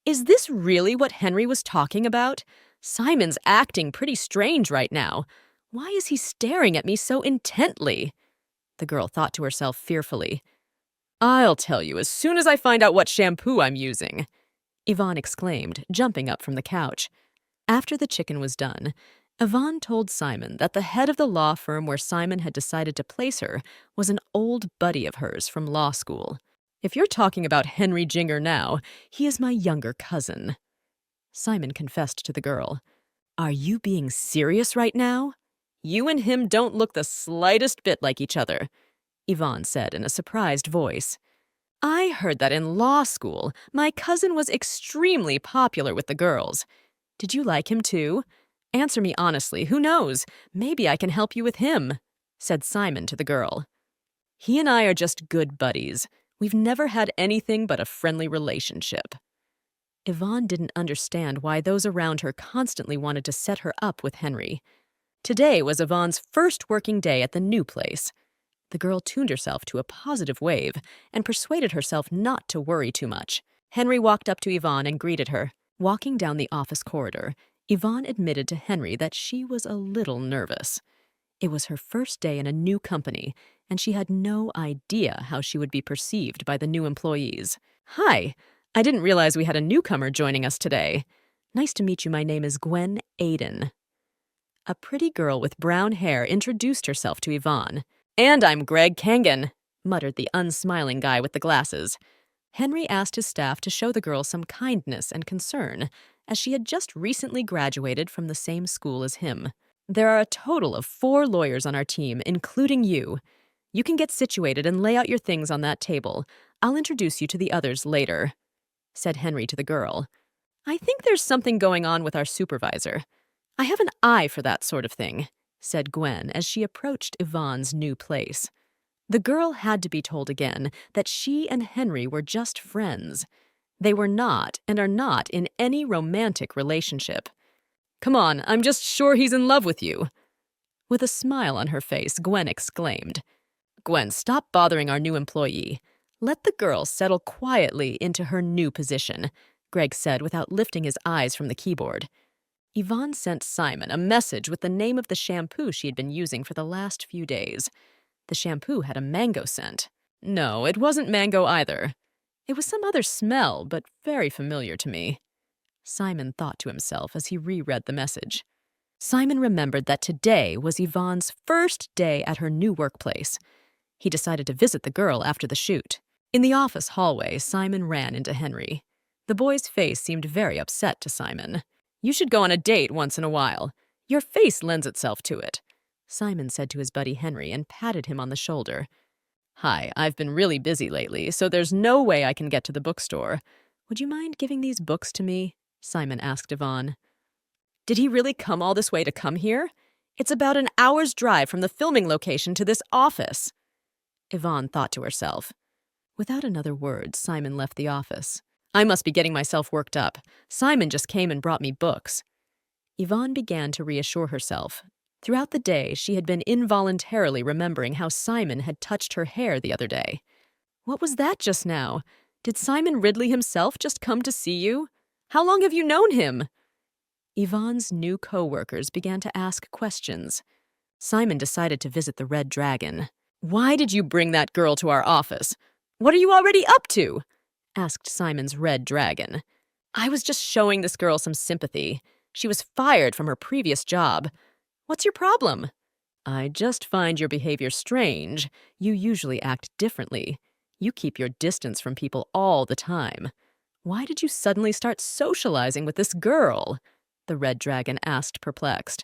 "Is this really what Henry was talking about? Simon's acting pretty strange right now. Why is he staring at me so intently?" The girl thought to herself fearfully. "I'll tell you as soon as I find out what shampoo I'm using," Yvonne exclaimed, jumping up from the couch. After the chicken was done, Yvonne told Simon that the head of the law firm where Simon had decided to place her was an old buddy of hers from law school. "If you're talking about Henry Jinger now, he is my younger cousin." Simon confessed to the girl. "Are you being serious right now? You and him don't look the slightest bit like each other," Yvonne said in a surprised voice. "I heard that in law school, my cousin was extremely popular with the girls. Did you like him too? Answer me honestly, who knows? Maybe I can help you with him," said Simon to the girl. "He and I are just good buddies. We've never had anything but a friendly relationship." Yvonne didn't understand why those around her constantly wanted to set her up with Henry. Today was Yvonne's first working day at the new place. The girl tuned herself to a positive wave and persuaded herself not to worry too much. Henry walked up to Yvonne and greeted her. Walking down the office corridor, Yvonne admitted to Henry that she was a little nervous. It was her first day in a new company, and she had no idea how she would be perceived by the new employees. "Hi, I didn't realize we had a newcomer joining us today. Nice to meet you. My name is Gwen Aiden." A pretty girl with brown hair introduced herself to Yvonne. "And I'm Greg Kangan," muttered the unsmiling guy with the glasses. Henry asked his staff to show the girl some kindness and concern, as she had just recently graduated from the same school as him. "There are a total of 4 lawyers on our team, including you. You can get situated and lay out your things on that table. I'll introduce you to the others later," said Henry to the girl. "I think there's something going on with our supervisor. I have an eye for that sort of thing," said Gwen as she approached Yvonne's new place. The girl had to be told again that she and Henry were just friends. They were not and are not in any romantic relationship. "Come on, I'm just sure he's in love with you." With a smile on her face, Gwen exclaimed. "Gwen, stop bothering our new employee. Let the girl settle quietly into her new position," Greg said without lifting his eyes from the keyboard. Yvonne sent Simon a message with the name of the shampoo she had been using for the last few days. The shampoo had a mango scent. No, it wasn't mango either. It was some other smell, but very familiar to me. Simon thought to himself as he reread the message. Simon remembered that today was Yvonne's first day at her new workplace. He decided to visit the girl after the shoot. In the office hallway, Simon ran into Henry. The boy's face seemed very upset to Simon. "You should go on a date once in a while. Your face lends itself to it," Simon said to his buddy Henry and patted him on the shoulder. "Hi, I've been really busy lately, so there's no way I can get to the bookstore. Would you mind giving these books to me?" Simon asked Yvonne. Did he really come all this way to come here? It's about an hour's drive from the filming location to this office. Yvonne thought to herself. Without another word, Simon left the office. I must be getting myself worked up. Simon just came and brought me books. Yvonne began to reassure herself. Throughout the day, she had been involuntarily remembering how Simon had touched her hair the other day. What was that just now? Did Simon Ridley himself just come to see you? How long have you known him? Yvonne's new co-workers began to ask questions. Simon decided to visit the Red Dragon. Why did you bring that girl to our office? What are you already up to? Asked Simon's Red Dragon. I was just showing this girl some sympathy. She was fired from her previous job. What's your problem? I just find your behavior strange. You usually act differently. You keep your distance from people all the time. Why did you suddenly start socializing with this girl? The Red Dragon asked, perplexed.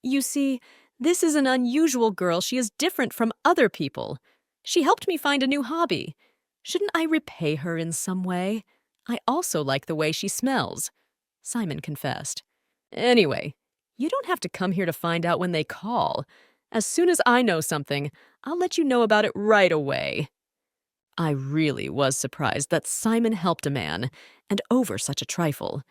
You see, this is an unusual girl. She is different from other people. She helped me find a new hobby. Shouldn't I repay her in some way? I also like the way she smells, Simon confessed. Anyway, you don't have to come here to find out when they call. As soon as I know something, I'll let you know about it right away. I really was surprised that Simon helped a man, and over such a trifle.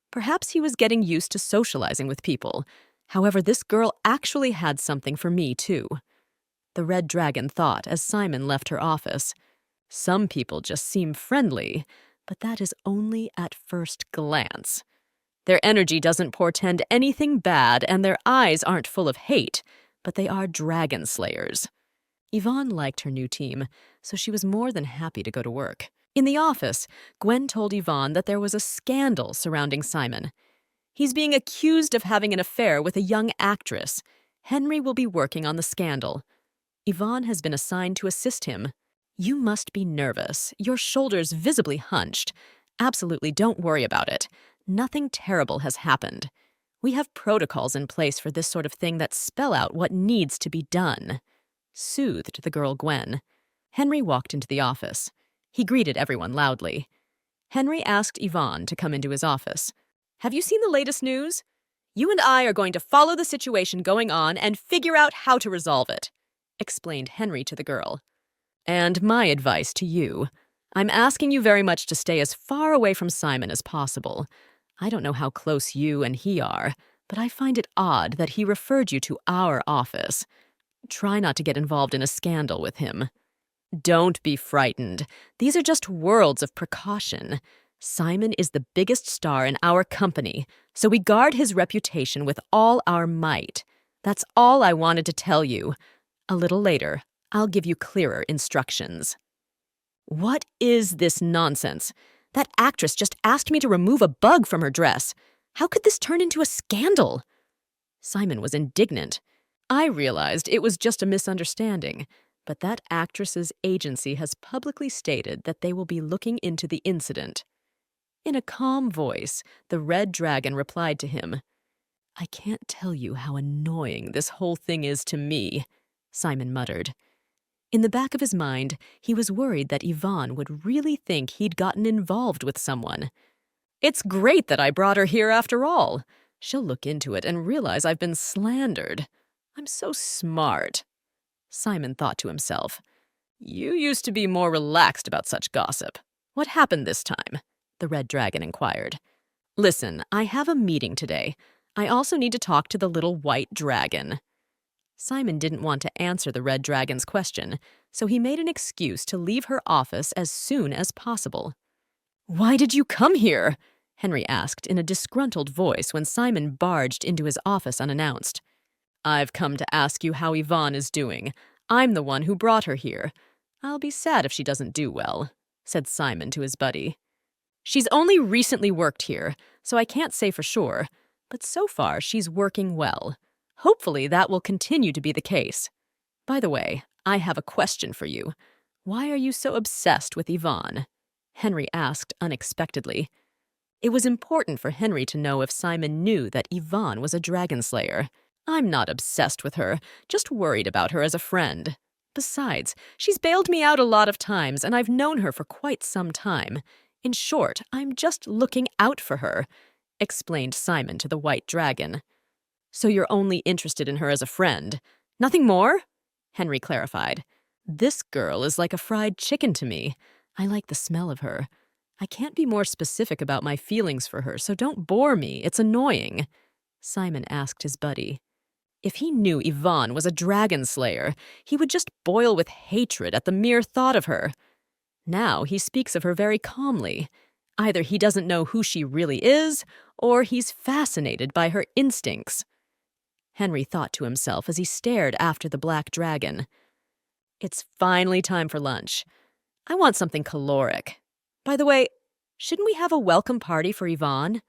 Perhaps he was getting used to socializing with people. However, this girl actually had something for me, too. The Red Dragon thought as Simon left her office. Some people just seem friendly, but that is only at first glance. Their energy doesn't portend anything bad, and their eyes aren't full of hate, but they are dragon slayers. Yvonne liked her new team, so she was more than happy to go to work. In the office, Gwen told Yvonne that there was a scandal surrounding Simon. He's being accused of having an affair with a young actress. Henry will be working on the scandal. Yvonne has been assigned to assist him. You must be nervous, your shoulders visibly hunched. Absolutely don't worry about it. Nothing terrible has happened. We have protocols in place for this sort of thing that spell out what needs to be done, soothed the girl Gwen. Henry walked into the office. He greeted everyone loudly. Henry asked Yvonne to come into his office. Have you seen the latest news? You and I are going to follow the situation going on and figure out how to resolve it, explained Henry to the girl. And my advice to you. I'm asking you very much to stay as far away from Simon as possible. I don't know how close you and he are, but I find it odd that he referred you to our office. Try not to get involved in a scandal with him. Don't be frightened. These are just words of precaution. Simon is the biggest star in our company, so we guard his reputation with all our might. That's all I wanted to tell you. A little later, I'll give you clearer instructions. What is this nonsense? That actress just asked me to remove a bug from her dress. How could this turn into a scandal? Simon was indignant. I realized it was just a misunderstanding, but that actress's agency has publicly stated that they will be looking into the incident. In a calm voice, the Red Dragon replied to him. I can't tell you how annoying this whole thing is to me, Simon muttered. In the back of his mind, he was worried that Yvonne would really think he'd gotten involved with someone. It's great that I brought her here after all. She'll look into it and realize I've been slandered. I'm so smart. Simon thought to himself. You used to be more relaxed about such gossip. What happened this time? The Red Dragon inquired. Listen, I have a meeting today. I also need to talk to the little white dragon. Simon didn't want to answer the Red Dragon's question, so he made an excuse to leave her office as soon as possible. Why did you come here? Henry asked in a disgruntled voice when Simon barged into his office unannounced. I've come to ask you how Yvonne is doing. I'm the one who brought her here. I'll be sad if she doesn't do well, said Simon to his buddy. She's only recently worked here, so I can't say for sure. But so far, she's working well. Hopefully, that will continue to be the case. By the way, I have a question for you. Why are you so obsessed with Yvonne? Henry asked unexpectedly. It was important for Henry to know if Simon knew that Yvonne was a dragon slayer. I'm not obsessed with her, just worried about her as a friend. Besides, she's bailed me out a lot of times, and I've known her for quite some time. In short, I'm just looking out for her, explained Simon to the white dragon. So you're only interested in her as a friend? Nothing more? Henry clarified. This girl is like a fried chicken to me. I like the smell of her. I can't be more specific about my feelings for her, so don't bore me. It's annoying. Simon asked his buddy. If he knew Yvonne was a dragon slayer, he would just boil with hatred at the mere thought of her. Now he speaks of her very calmly. Either he doesn't know who she really is, or he's fascinated by her instincts. Henry thought to himself as he stared after the black dragon. It's finally time for lunch. I want something caloric. By the way, shouldn't we have a welcome party for Yvonne?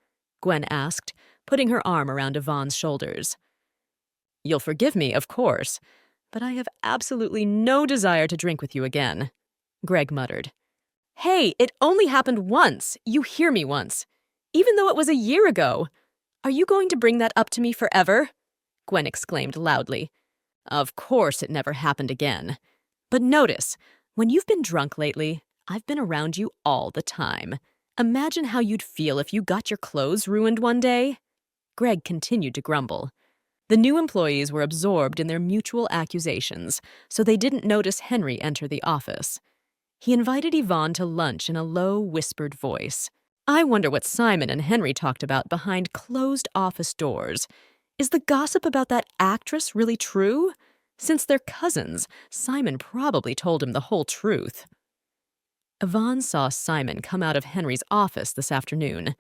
Gwen asked, putting her arm around Yvonne's shoulders. You'll forgive me, of course, but I have absolutely no desire to drink with you again, Greg muttered. Hey, it only happened once. You hear me once. Even though it was a year ago. Are you going to bring that up to me forever? Gwen exclaimed loudly. Of course it never happened again. But notice, when you've been drunk lately, I've been around you all the time. Imagine how you'd feel if you got your clothes ruined one day. Greg continued to grumble. The new employees were absorbed in their mutual accusations, so they didn't notice Henry enter the office. He invited Yvonne to lunch in a low, whispered voice. I wonder what Simon and Henry talked about behind closed office doors. Is the gossip about that actress really true? Since they're cousins, Simon probably told him the whole truth. Yvonne saw Simon come out of Henry's office this afternoon.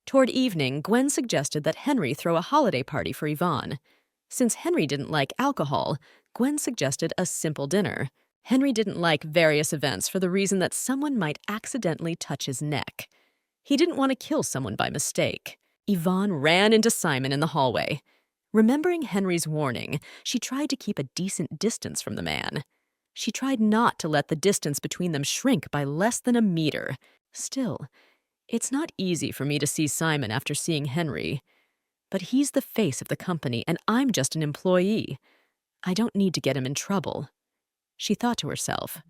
Toward evening, Gwen suggested that Henry throw a holiday party for Yvonne. Since Henry didn't like alcohol, Gwen suggested a simple dinner. Henry didn't like various events for the reason that someone might accidentally touch his neck. He didn't want to kill someone by mistake. Yvonne ran into Simon in the hallway. Remembering Henry's warning, she tried to keep a decent distance from the man. She tried not to let the distance between them shrink by less than a meter. Still, it's not easy for me to see Simon after seeing Henry. But he's the face of the company, and I'm just an employee. I don't need to get him in trouble. She thought to herself.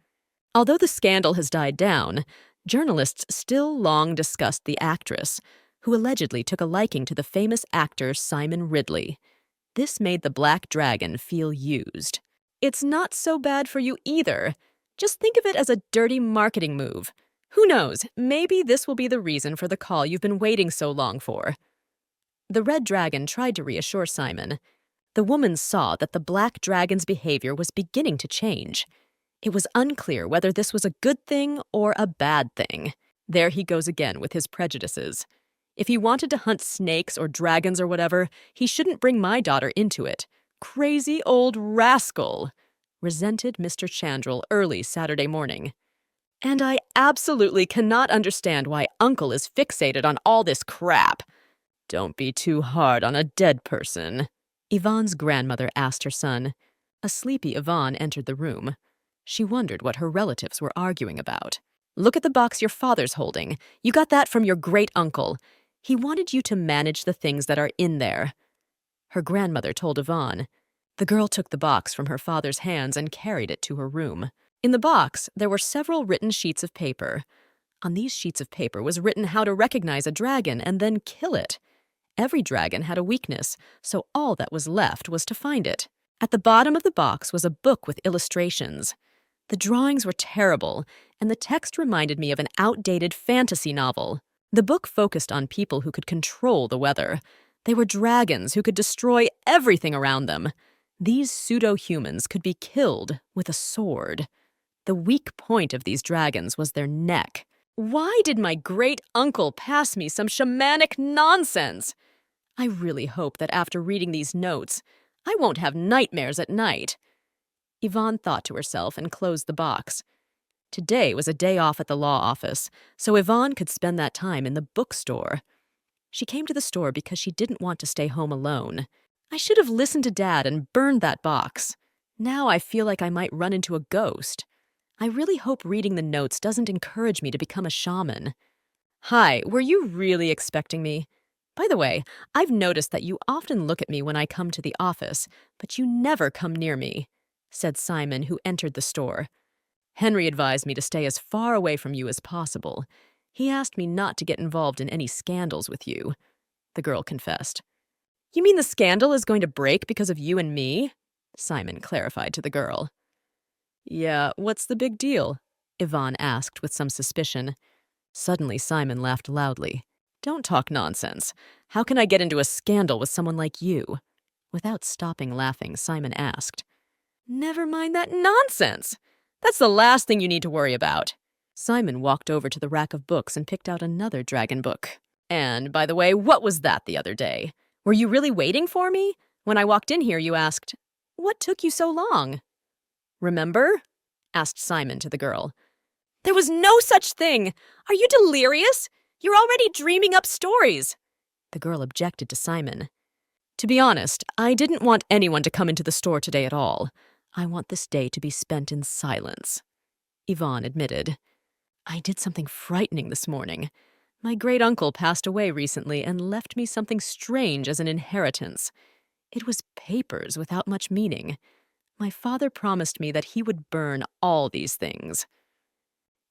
Although the scandal has died down, journalists still long discussed the actress, who allegedly took a liking to the famous actor Simon Ridley. This made the Black Dragon feel used. It's not so bad for you either. Just think of it as a dirty marketing move. Who knows, maybe this will be the reason for the call you've been waiting so long for. The Red Dragon tried to reassure Simon. The woman saw that the Black Dragon's behavior was beginning to change. It was unclear whether this was a good thing or a bad thing. There he goes again with his prejudices. If he wanted to hunt snakes or dragons or whatever, he shouldn't bring my daughter into it. Crazy old rascal, resented Mr. Chandrel early Saturday morning. And I absolutely cannot understand why Uncle is fixated on all this crap. Don't be too hard on a dead person, Yvonne's grandmother asked her son. A sleepy Yvonne entered the room. She wondered what her relatives were arguing about. Look at the box your father's holding. You got that from your great-uncle. He wanted you to manage the things that are in there. Her grandmother told Yvonne. The girl took the box from her father's hands and carried it to her room. In the box, there were several written sheets of paper. On these sheets of paper was written how to recognize a dragon and then kill it. Every dragon had a weakness, so all that was left was to find it. At the bottom of the box was a book with illustrations. The drawings were terrible, and the text reminded me of an outdated fantasy novel. The book focused on people who could control the weather. They were dragons who could destroy everything around them. These pseudo-humans could be killed with a sword. The weak point of these dragons was their neck. Why did my great-uncle pass me some shamanic nonsense? I really hope that after reading these notes, I won't have nightmares at night. Yvonne thought to herself and closed the box. Today was a day off at the law office, so Yvonne could spend that time in the bookstore. She came to the store because she didn't want to stay home alone. I should have listened to Dad and burned that box. Now I feel like I might run into a ghost. I really hope reading the notes doesn't encourage me to become a shaman. Hi, were you really expecting me? By the way, I've noticed that you often look at me when I come to the office, but you never come near me, said Simon, who entered the store. Henry advised me to stay as far away from you as possible. He asked me not to get involved in any scandals with you, the girl confessed. You mean the scandal is going to break because of you and me? Simon clarified to the girl. Yeah, what's the big deal? Yvonne asked with some suspicion. Suddenly, Simon laughed loudly. Don't talk nonsense. How can I get into a scandal with someone like you? Without stopping laughing, Simon asked. Never mind that nonsense. That's the last thing you need to worry about. Simon walked over to the rack of books and picked out another dragon book. And, by the way, what was that the other day? Were you really waiting for me? When I walked in here, you asked, "What took you so long?" Remember? Asked Simon to the girl. There was no such thing. Are you delirious? You're already dreaming up stories. The girl objected to Simon. To be honest, I didn't want anyone to come into the store today at all. I want this day to be spent in silence, Yvonne admitted. I did something frightening this morning. My great-uncle passed away recently and left me something strange as an inheritance. It was papers without much meaning. My father promised me that he would burn all these things.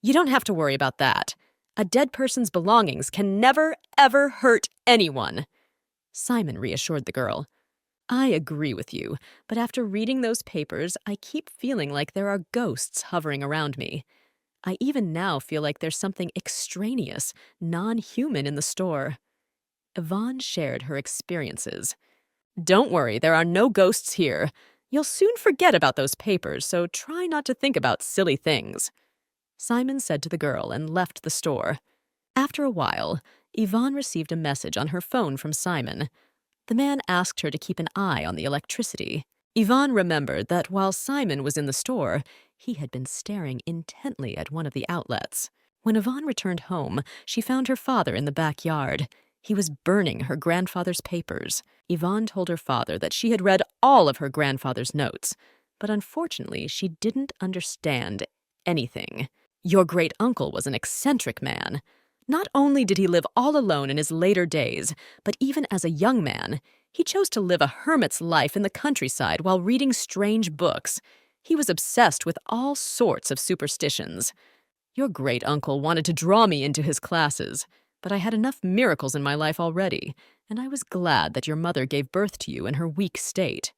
You don't have to worry about that. A dead person's belongings can never, ever hurt anyone, Simon reassured the girl. I agree with you, but after reading those papers, I keep feeling like there are ghosts hovering around me. I even now feel like there's something extraneous, non-human in the store. Yvonne shared her experiences. Don't worry, there are no ghosts here. You'll soon forget about those papers, so try not to think about silly things, Simon said to the girl and left the store. After a while, Yvonne received a message on her phone from Simon. The man asked her to keep an eye on the electricity. Yvonne remembered that while Simon was in the store, he had been staring intently at one of the outlets. When Yvonne returned home, she found her father in the backyard. He was burning her grandfather's papers. Yvonne told her father that she had read all of her grandfather's notes, but unfortunately she didn't understand anything. Your great-uncle was an eccentric man. Not only did he live all alone in his later days, but even as a young man, he chose to live a hermit's life in the countryside while reading strange books. He was obsessed with all sorts of superstitions. Your great-uncle wanted to draw me into his classes, but I had enough miracles in my life already, and I was glad that your mother gave birth to you in her weak state.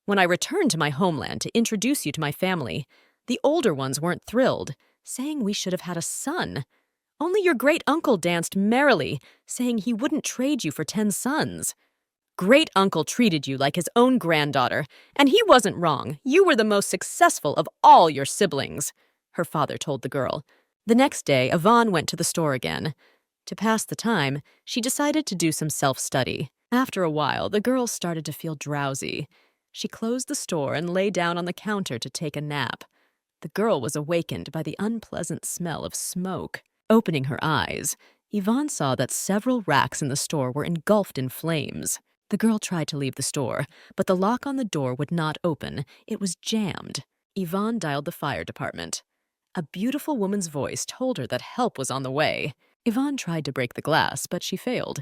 When I returned to my homeland to introduce you to my family, the older ones weren't thrilled, saying we should have had a son. Only your great-uncle danced merrily, saying he wouldn't trade you for 10 sons. Great-uncle treated you like his own granddaughter, and he wasn't wrong. You were the most successful of all your siblings, her father told the girl. The next day, Yvonne went to the store again. To pass the time, she decided to do some self-study. After a while, the girl started to feel drowsy. She closed the store and lay down on the counter to take a nap. The girl was awakened by the unpleasant smell of smoke. Opening her eyes, Yvonne saw that several racks in the store were engulfed in flames. The girl tried to leave the store, but the lock on the door would not open. It was jammed. Yvonne dialed the fire department. A beautiful woman's voice told her that help was on the way. Yvonne tried to break the glass, but she failed.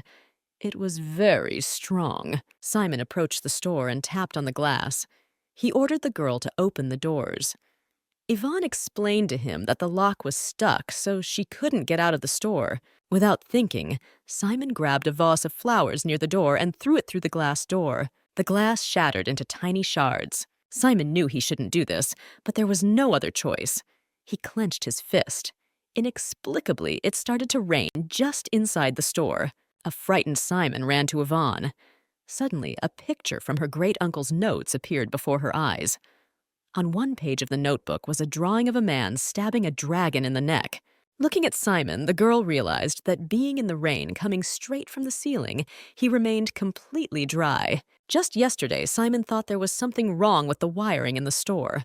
It was very strong. Simon approached the store and tapped on the glass. He ordered the girl to open the doors. Yvonne explained to him that the lock was stuck, so she couldn't get out of the store. Without thinking, Simon grabbed a vase of flowers near the door and threw it through the glass door. The glass shattered into tiny shards. Simon knew he shouldn't do this, but there was no other choice. He clenched his fist. Inexplicably, it started to rain just inside the store. A frightened Simon ran to Yvonne. Suddenly, a picture from her great-uncle's notes appeared before her eyes. On one page of the notebook was a drawing of a man stabbing a dragon in the neck. Looking at Simon, the girl realized that being in the rain coming straight from the ceiling, he remained completely dry. Just yesterday, Simon thought there was something wrong with the wiring in the store.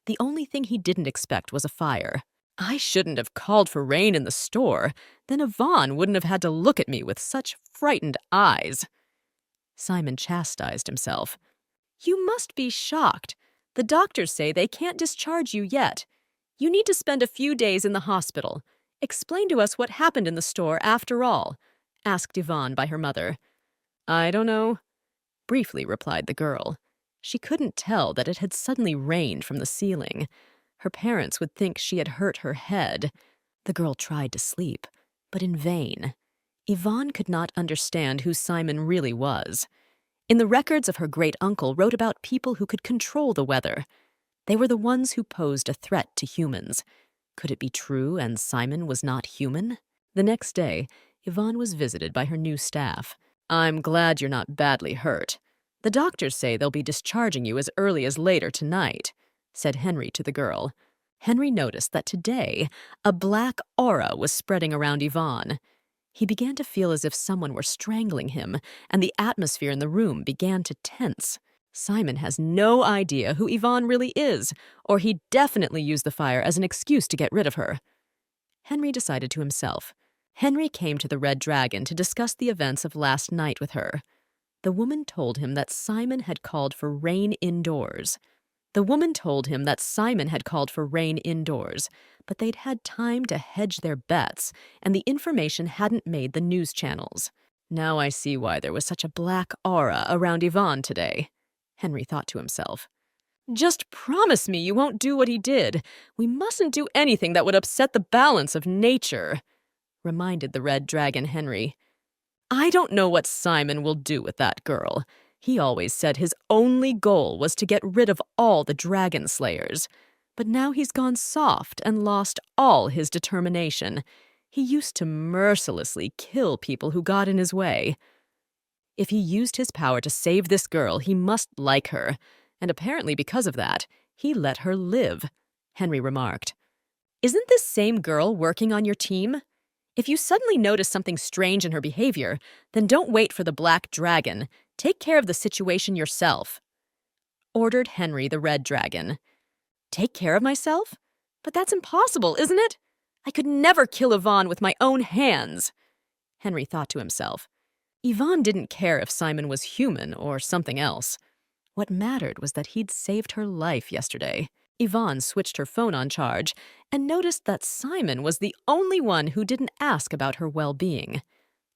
The only thing he didn't expect was a fire. I shouldn't have called for rain in the store. Then Yvonne wouldn't have had to look at me with such frightened eyes. Simon chastised himself. You must be shocked. The doctors say they can't discharge you yet. You need to spend a few days in the hospital. Explain to us what happened in the store after all, asked Yvonne by her mother. I don't know, briefly replied the girl. She couldn't tell that it had suddenly rained from the ceiling. Her parents would think she had hurt her head. The girl tried to sleep, but in vain. Yvonne could not understand who Simon really was. In the records of her great-uncle wrote about people who could control the weather. They were the ones who posed a threat to humans. Could it be true and Simon was not human? The next day, Yvonne was visited by her new staff. I'm glad you're not badly hurt. The doctors say they'll be discharging you as early as later tonight, said Henry to the girl. Henry noticed that today, a black aura was spreading around Yvonne. He began to feel as if someone were strangling him, and the atmosphere in the room began to tense. Simon has no idea who Yvonne really is, or he'd definitely use the fire as an excuse to get rid of her. Henry decided to himself. Henry came to the Red Dragon to discuss the events of last night with her. The woman told him that Simon had called for rain indoors. But they'd had time to hedge their bets, and the information hadn't made the news channels. Now I see why there was such a black aura around Yvonne today, Henry thought to himself. Just promise me you won't do what he did. We mustn't do anything that would upset the balance of nature, reminded the Red Dragon Henry. I don't know what Simon will do with that girl. He always said his only goal was to get rid of all the dragon slayers. But now he's gone soft and lost all his determination. He used to mercilessly kill people who got in his way. If he used his power to save this girl, he must like her. And apparently because of that, he let her live, Henry remarked. Isn't this same girl working on your team? If you suddenly notice something strange in her behavior, then don't wait for the Black Dragon. Take care of the situation yourself, ordered Henry the Red Dragon. Take care of myself? But that's impossible, isn't it? I could never kill Yvonne with my own hands, Henry thought to himself. Yvonne didn't care if Simon was human or something else. What mattered was that he'd saved her life yesterday. Yvonne switched her phone on charge and noticed that Simon was the only one who didn't ask about her well-being.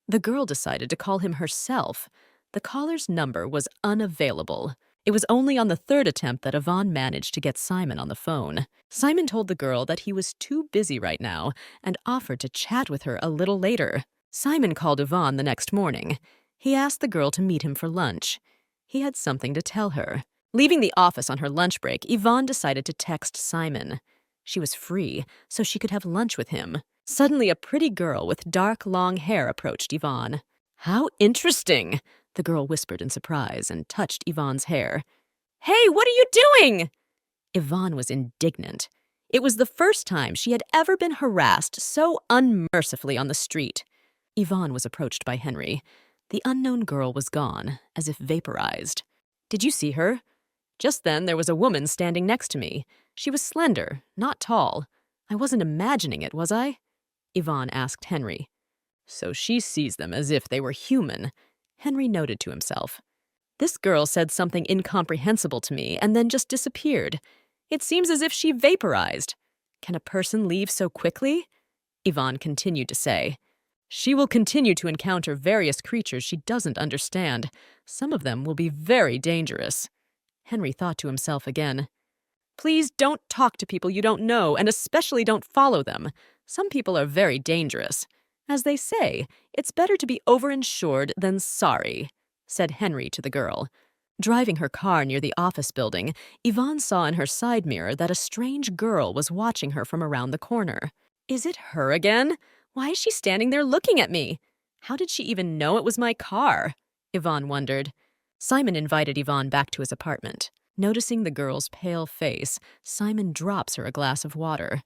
The girl decided to call him herself. The caller's number was unavailable. It was only on the third attempt that Yvonne managed to get Simon on the phone. Simon told the girl that he was too busy right now and offered to chat with her a little later. Simon called Yvonne the next morning. He asked the girl to meet him for lunch. He had something to tell her. Leaving the office on her lunch break, Yvonne decided to text Simon. She was free, so she could have lunch with him. Suddenly, a pretty girl with dark, long hair approached Yvonne. How interesting, the girl whispered in surprise and touched Yvonne's hair. Hey, what are you doing? Yvonne was indignant. It was the first time she had ever been harassed so unmercifully on the street. Yvonne was approached by Henry. The unknown girl was gone, as if vaporized. Did you see her? Just then, there was a woman standing next to me. She was slender, not tall. I wasn't imagining it, was I? Yvonne asked Henry. So she sees them as if they were human, Henry noted to himself. This girl said something incomprehensible to me and then just disappeared. It seems as if she vaporized. Can a person leave so quickly? Yvonne continued to say. She will continue to encounter various creatures she doesn't understand. Some of them will be very dangerous. Henry thought to himself again. Please don't talk to people you don't know, and especially don't follow them. Some people are very dangerous. As they say, it's better to be overinsured than sorry, said Henry to the girl. Driving her car near the office building, Yvonne saw in her side mirror that a strange girl was watching her from around the corner. Is it her again? Why is she standing there looking at me? How did she even know it was my car? Yvonne wondered. Simon invited Yvonne back to his apartment. Noticing the girl's pale face, Simon drops her a glass of water.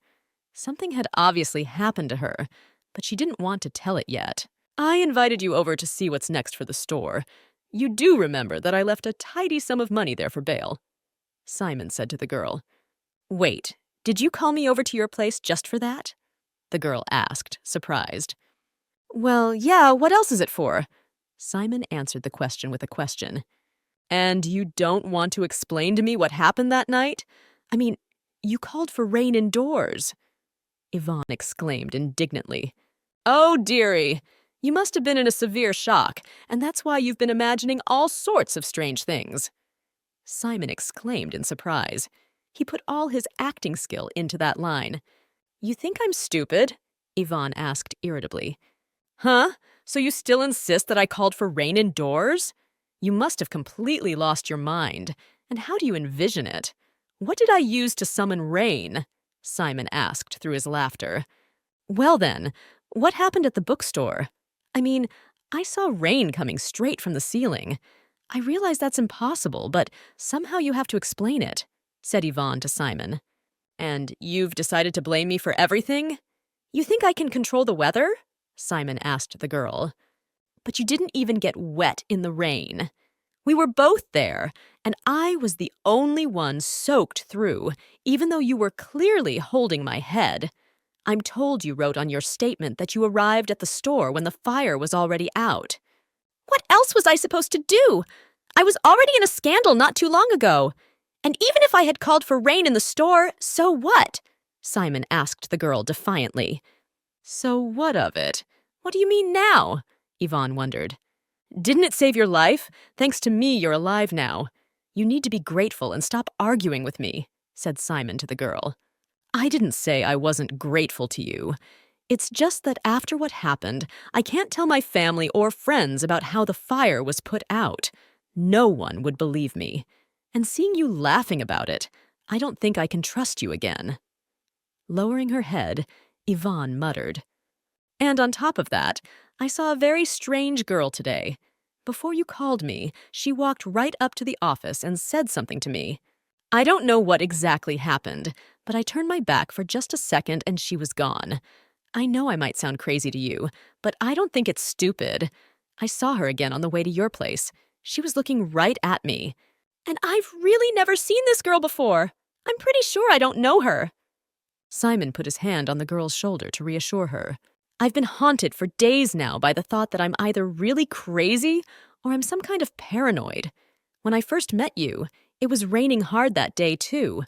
Something had obviously happened to her, but she didn't want to tell it yet. I invited you over to see what's next for the store. You do remember that I left a tidy sum of money there for bail, Simon said to the girl. Wait, Did you call me over to your place just for that? The girl asked, surprised. Well, yeah, what else is it for? Simon answered the question with a question. And you don't want to explain to me what happened that night? I mean, you called for rain indoors. Yvonne exclaimed indignantly. Oh, dearie, you must have been in a severe shock, and that's why you've been imagining all sorts of strange things. Simon exclaimed in surprise. He put all his acting skill into that line. You think I'm stupid? Yvonne asked irritably. Huh? So you still insist that I called for rain indoors? You must have completely lost your mind. And how do you envision it? What did I use to summon rain? Simon asked through his laughter. Well then, what happened at the bookstore? I mean, I saw rain coming straight from the ceiling. I realize that's impossible, but somehow you have to explain it, said Yvonne to Simon. And you've decided to blame me for everything? You think I can control the weather? Simon asked the girl. But you didn't even get wet in the rain. We were both there, and I was the only one soaked through, even though you were clearly holding my head. I'm told you wrote on your statement that you arrived at the store when the fire was already out. What else was I supposed to do? I was already in a scandal not too long ago. And even if I had called for rain in the store, so what? Simon asked the girl defiantly. So what of it? What do you mean now? Yvonne wondered. Didn't it save your life? Thanks to me, you're alive now. You need to be grateful and stop arguing with me, said Simon to the girl. I didn't say I wasn't grateful to you. It's just that after what happened, I can't tell my family or friends about how the fire was put out. No one would believe me. And seeing you laughing about it, I don't think I can trust you again. Lowering her head, Yvonne muttered. And on top of that, I saw a very strange girl today. Before you called me, she walked right up to the office and said something to me. I don't know what exactly happened, but I turned my back for just a second and she was gone. I know I might sound crazy to you, but I don't think it's stupid. I saw her again on the way to your place. She was looking right at me. And I've really never seen this girl before. I'm pretty sure I don't know her. Simon put his hand on the girl's shoulder to reassure her. I've been haunted for days now by the thought that I'm either really crazy or I'm some kind of paranoid. When I first met you, it was raining hard that day too,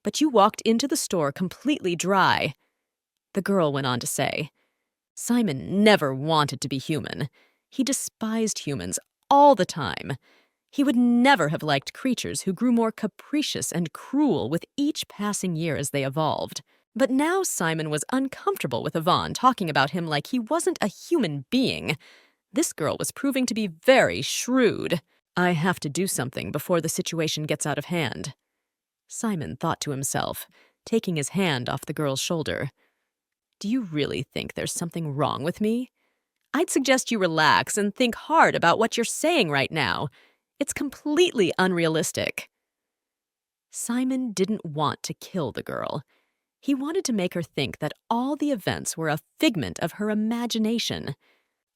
but you walked into the store completely dry. The girl went on to say, Simon never wanted to be human. He despised humans all the time. He would never have liked creatures who grew more capricious and cruel with each passing year as they evolved. But now Simon was uncomfortable with Yvonne talking about him like he wasn't a human being. This girl was proving to be very shrewd. I have to do something before the situation gets out of hand. Simon thought to himself, taking his hand off the girl's shoulder. Do you really think there's something wrong with me? I'd suggest you relax and think hard about what you're saying right now. It's completely unrealistic. Simon didn't want to kill the girl. He wanted to make her think that all the events were a figment of her imagination.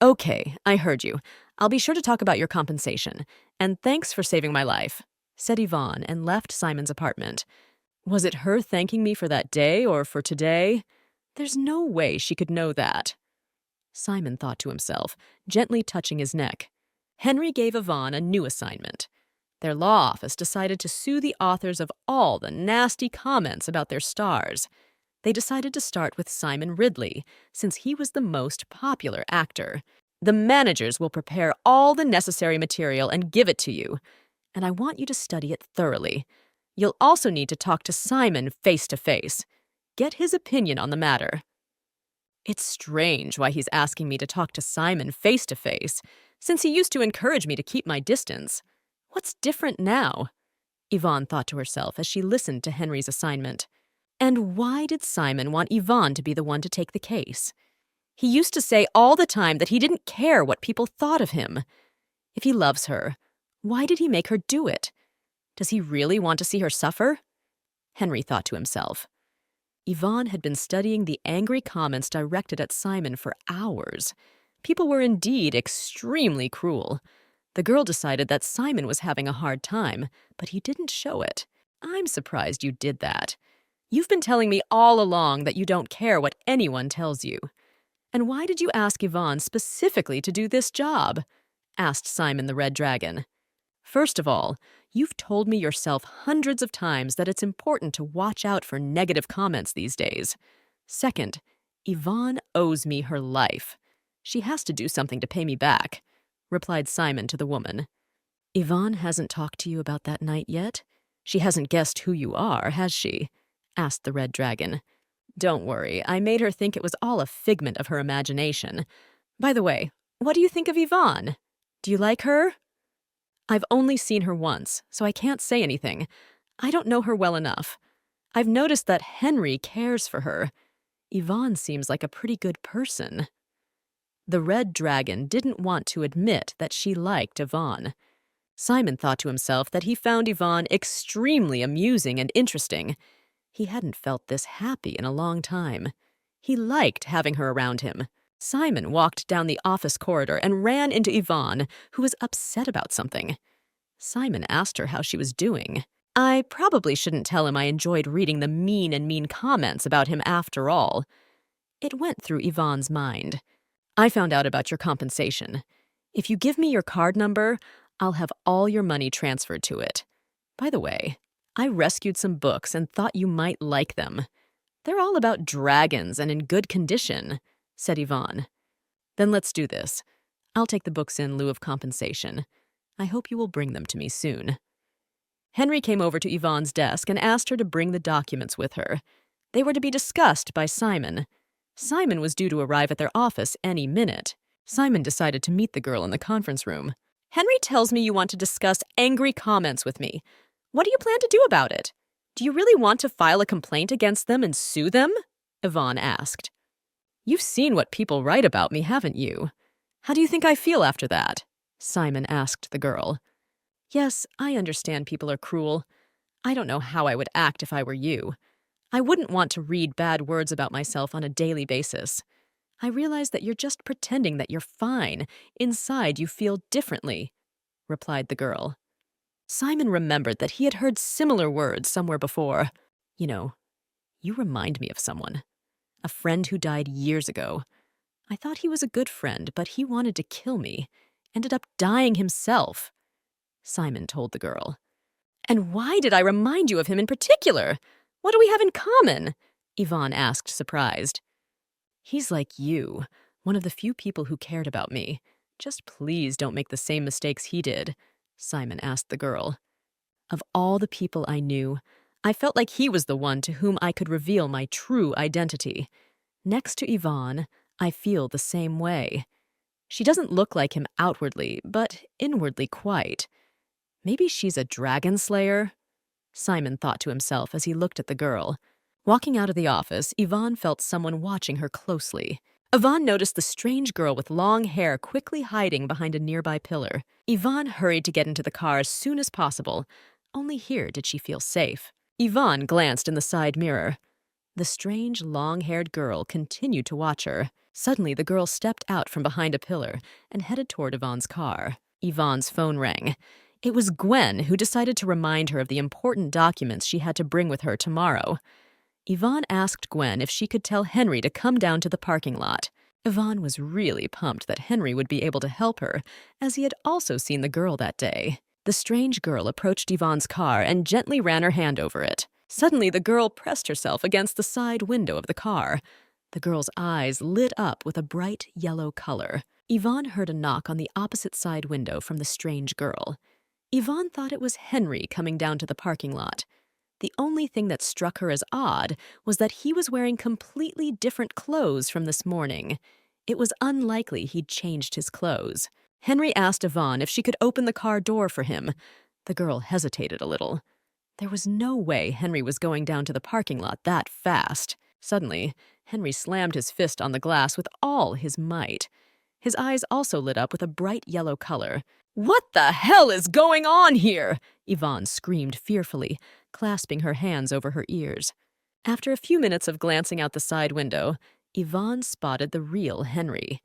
Okay, I heard you. I'll be sure to talk about your compensation. And thanks for saving my life, said Yvonne and left Simon's apartment. Was it her thanking me for that day or for today? There's no way she could know that. Simon thought to himself, gently touching his neck. Henry gave Yvonne a new assignment. Their law office decided to sue the authors of all the nasty comments about their stars. They decided to start with Simon Ridley, since he was the most popular actor. The managers will prepare all the necessary material and give it to you, and I want you to study it thoroughly. You'll also need to talk to Simon face to face. Get his opinion on the matter. It's strange why he's asking me to talk to Simon face to face, since he used to encourage me to keep my distance. What's different now? Yvonne thought to herself as she listened to Henry's assignment. And why did Simon want Yvonne to be the one to take the case? He used to say all the time that he didn't care what people thought of him. If he loves her, why did he make her do it? Does he really want to see her suffer? Henry thought to himself. Yvonne had been studying the angry comments directed at Simon for hours. People were indeed extremely cruel. The girl decided that Simon was having a hard time, but he didn't show it. I'm surprised you did that. You've been telling me all along that you don't care what anyone tells you. And why did you ask Yvonne specifically to do this job? Asked Simon the Red Dragon. First of all, you've told me yourself hundreds of times that it's important to watch out for negative comments these days. Second, Yvonne owes me her life. She has to do something to pay me back, replied Simon to the woman. Yvonne hasn't talked to you about that night yet? She hasn't guessed who you are, has she? Asked the Red Dragon. Don't worry, I made her think it was all a figment of her imagination. By the way, what do you think of Yvonne? Do you like her? I've only seen her once, so I can't say anything. I don't know her well enough. I've noticed that Henry cares for her. Yvonne seems like a pretty good person. The Red Dragon didn't want to admit that she liked Yvonne. Simon thought to himself that he found Yvonne extremely amusing and interesting. He hadn't felt this happy in a long time. He liked having her around him. Simon walked down the office corridor and ran into Yvonne, who was upset about something. Simon asked her how she was doing. I probably shouldn't tell him I enjoyed reading the mean comments about him after all. It went through Yvonne's mind. I found out about your compensation. If you give me your card number, I'll have all your money transferred to it. By the way, I rescued some books and thought you might like them. They're all about dragons and in good condition, said Yvonne. Then let's do this. I'll take the books in lieu of compensation. I hope you will bring them to me soon. Henry came over to Yvonne's desk and asked her to bring the documents with her. They were to be discussed by Simon. Simon was due to arrive at their office any minute. Simon decided to meet the girl in the conference room. Henry tells me you want to discuss angry comments with me. What do you plan to do about it? Do you really want to file a complaint against them and sue them? Yvonne asked. You've seen what people write about me, haven't you? How do you think I feel after that? Simon asked the girl. Yes, I understand people are cruel. I don't know how I would act if I were you. I wouldn't want to read bad words about myself on a daily basis. I realize that you're just pretending that you're fine. Inside, you feel differently, replied the girl. Simon remembered that he had heard similar words somewhere before. You know, you remind me of someone. A friend who died years ago. I thought he was a good friend, but he wanted to kill me. Ended up dying himself, Simon told the girl. And why did I remind you of him in particular? What do we have in common? Yvonne asked, surprised. He's like you, one of the few people who cared about me. Just please don't make the same mistakes he did, Simon asked the girl. Of all the people I knew, I felt like he was the one to whom I could reveal my true identity. Next to Yvonne, I feel the same way. She doesn't look like him outwardly, but inwardly quite. Maybe she's a dragon slayer? Simon thought to himself as he looked at the girl. Walking out of the office, Yvonne felt someone watching her closely. Yvonne noticed the strange girl with long hair quickly hiding behind a nearby pillar. Yvonne hurried to get into the car as soon as possible. Only here did she feel safe. Yvonne glanced in the side mirror. The strange, long-haired girl continued to watch her. Suddenly, the girl stepped out from behind a pillar and headed toward Yvonne's car. Yvonne's phone rang. It was Gwen who decided to remind her of the important documents she had to bring with her tomorrow. Yvonne asked Gwen if she could tell Henry to come down to the parking lot. Yvonne was really pumped that Henry would be able to help her, as he had also seen the girl that day. The strange girl approached Yvonne's car and gently ran her hand over it. Suddenly, the girl pressed herself against the side window of the car. The girl's eyes lit up with a bright yellow color. Yvonne heard a knock on the opposite side window from the strange girl. Yvonne thought it was Henry coming down to the parking lot. The only thing that struck her as odd was that he was wearing completely different clothes from this morning. It was unlikely he'd changed his clothes. Henry asked Yvonne if she could open the car door for him. The girl hesitated a little. There was no way Henry was going down to the parking lot that fast. Suddenly, Henry slammed his fist on the glass with all his might. His eyes also lit up with a bright yellow color. "What the hell is going on here?" Yvonne screamed fearfully, clasping her hands over her ears. After a few minutes of glancing out the side window, Yvonne spotted the real Henry.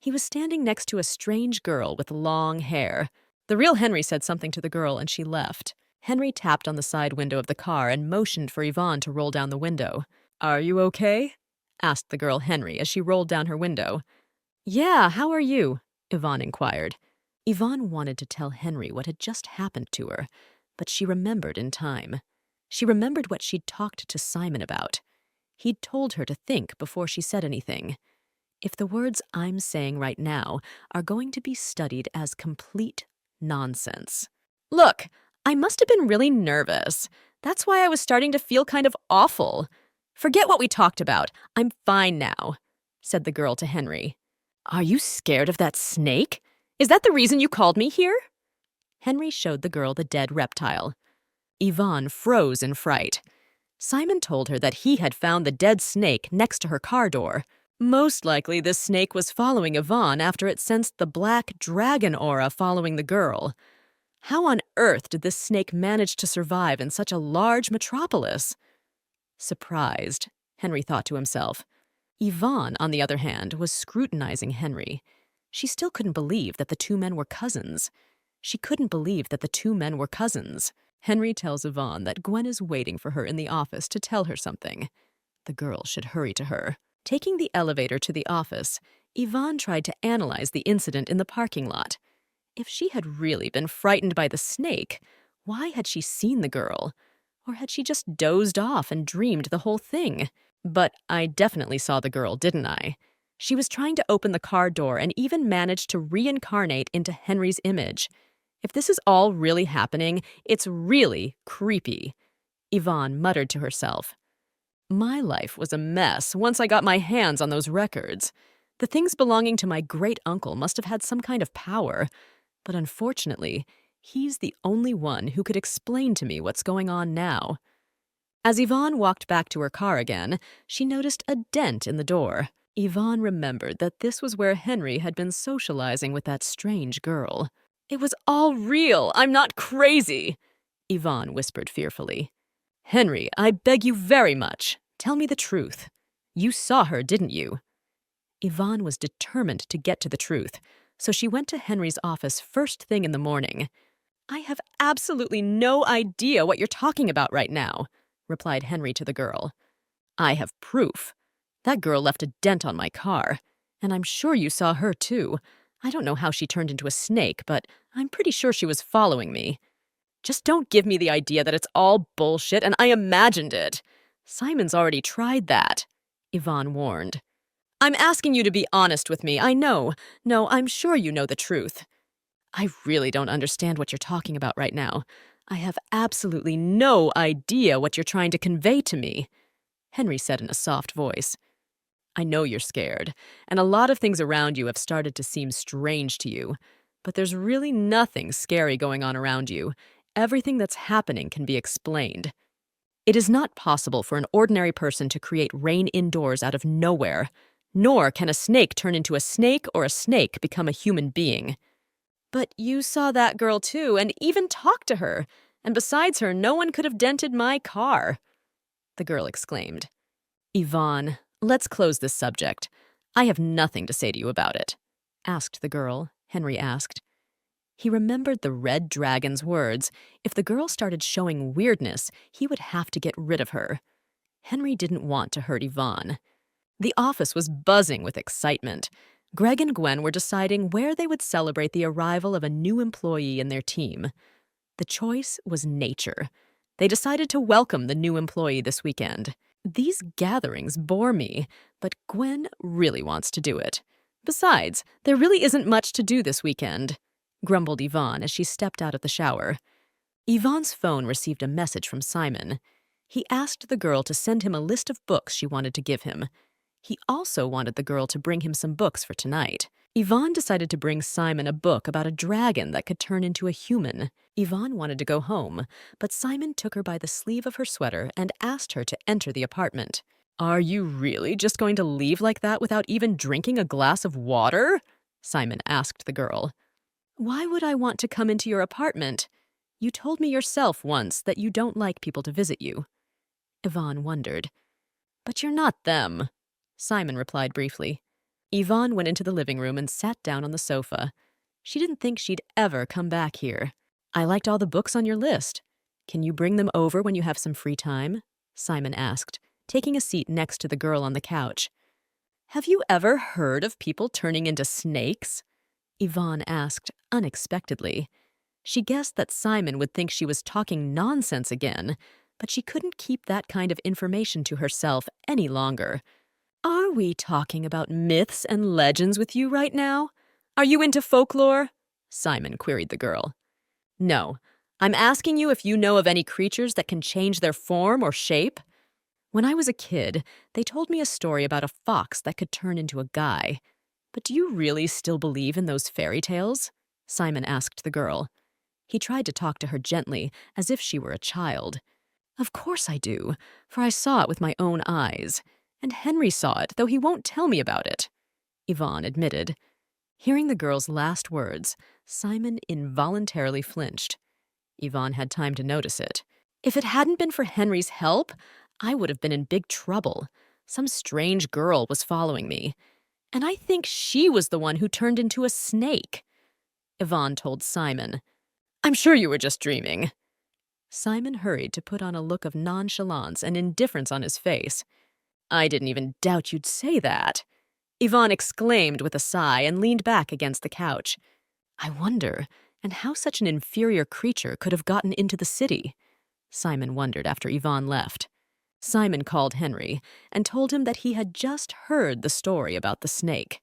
He was standing next to a strange girl with long hair. The real Henry said something to the girl and she left. Henry tapped on the side window of the car and motioned for Yvonne to roll down the window. "Are you okay?" asked the girl Henry as she rolled down her window. "Yeah, how are you?" Yvonne inquired. Yvonne wanted to tell Henry what had just happened to her, but she remembered in time. She remembered what she'd talked to Simon about. He'd told her to think before she said anything. If the words I'm saying right now are going to be studied as complete nonsense. "Look, I must have been really nervous. That's why I was starting to feel kind of awful. Forget what we talked about. I'm fine now," said the girl to Henry. "Are you scared of that snake? Is that the reason you called me here?" Henry showed the girl the dead reptile. Yvonne froze in fright. Simon told her that he had found the dead snake next to her car door. Most likely this snake was following Yvonne after it sensed the black dragon aura following the girl. How on earth did this snake manage to survive in such a large metropolis? Surprised, Henry thought to himself. Yvonne, on the other hand, was scrutinizing Henry. She still couldn't believe that the two men were cousins. Henry tells Yvonne that Gwen is waiting for her in the office to tell her something. The girl should hurry to her. Taking the elevator to the office, Yvonne tried to analyze the incident in the parking lot. If she had really been frightened by the snake, why had she seen the girl? Or had she just dozed off and dreamed the whole thing? But I definitely saw the girl, didn't I? She was trying to open the car door and even managed to reincarnate into Henry's image. If this is all really happening, it's really creepy, Yvonne muttered to herself. My life was a mess once I got my hands on those records. The things belonging to my great-uncle must have had some kind of power, but unfortunately, he's the only one who could explain to me what's going on now. As Yvonne walked back to her car again, she noticed a dent in the door. Yvonne remembered that this was where Henry had been socializing with that strange girl. "It was all real. I'm not crazy," Yvonne whispered fearfully. "Henry, I beg you very much. Tell me the truth. You saw her, didn't you?" Yvonne was determined to get to the truth, so she went to Henry's office first thing in the morning. "I have absolutely no idea what you're talking about right now," replied Henry to the girl. "I have proof. That girl left a dent on my car, and I'm sure you saw her too. I don't know how she turned into a snake, but I'm pretty sure she was following me. Just don't give me the idea that it's all bullshit and I imagined it. Simon's already tried that," Yvonne warned. "I'm asking you to be honest with me, I know. No, I'm sure you know the truth." "I really don't understand what you're talking about right now. I have absolutely no idea what you're trying to convey to me," Henry said in a soft voice. "I know you're scared, and a lot of things around you have started to seem strange to you, but there's really nothing scary going on around you. Everything that's happening can be explained. It is not possible for an ordinary person to create rain indoors out of nowhere, nor can a snake turn into a snake or a snake become a human being." "But you saw that girl too, and even talked to her, and besides her, no one could have dented my car," the girl exclaimed. "Yvonne, let's close this subject. I have nothing to say to you about it," asked the girl, Henry asked. He remembered the red dragon's words. If the girl started showing weirdness, he would have to get rid of her. Henry didn't want to hurt Yvonne. The office was buzzing with excitement. Greg and Gwen were deciding where they would celebrate the arrival of a new employee in their team. The choice was nature. They decided to welcome the new employee this weekend. "These gatherings bore me, but Gwen really wants to do it. Besides, there really isn't much to do this weekend," grumbled Yvonne as she stepped out of the shower. Yvonne's phone received a message from Simon. He asked the girl to send him a list of books she wanted to give him. He also wanted the girl to bring him some books for tonight. Yvonne decided to bring Simon a book about a dragon that could turn into a human. Yvonne wanted to go home, but Simon took her by the sleeve of her sweater and asked her to enter the apartment. "Are you really just going to leave like that without even drinking a glass of water?" Simon asked the girl. "Why would I want to come into your apartment? You told me yourself once that you don't like people to visit you." Yvonne wondered. "But you're not them," Simon replied briefly. Yvonne went into the living room and sat down on the sofa. She didn't think she'd ever come back here. "I liked all the books on your list. Can you bring them over when you have some free time? Simon asked, taking a seat next to the girl on the couch. Have you ever heard of people turning into snakes? Yvonne asked unexpectedly. She guessed that Simon would think she was talking nonsense again, but she couldn't keep that kind of information to herself any longer. Are we talking about myths and legends with you right now? Are you into folklore? Simon queried the girl. No, I'm asking you if you know of any creatures that can change their form or shape. When I was a kid, they told me a story about a fox that could turn into a guy. But do you really still believe in those fairy tales? Simon asked the girl. He tried to talk to her gently, as if she were a child. Of course I do, for I saw it with my own eyes. And Henry saw it, though he won't tell me about it, Yvonne admitted. Hearing the girl's last words, Simon involuntarily flinched. Yvonne had time to notice it. If it hadn't been for Henry's help, I would have been in big trouble. Some strange girl was following me. And I think she was the one who turned into a snake. Yvonne told Simon. I'm sure you were just dreaming. Simon hurried to put on a look of nonchalance and indifference on his face. I didn't even doubt you'd say that, Yvonne exclaimed with a sigh and leaned back against the couch. I wonder, and how such an inferior creature could have gotten into the city? Simon wondered after Yvonne left. Simon called Henry and told him that he had just heard the story about the snake.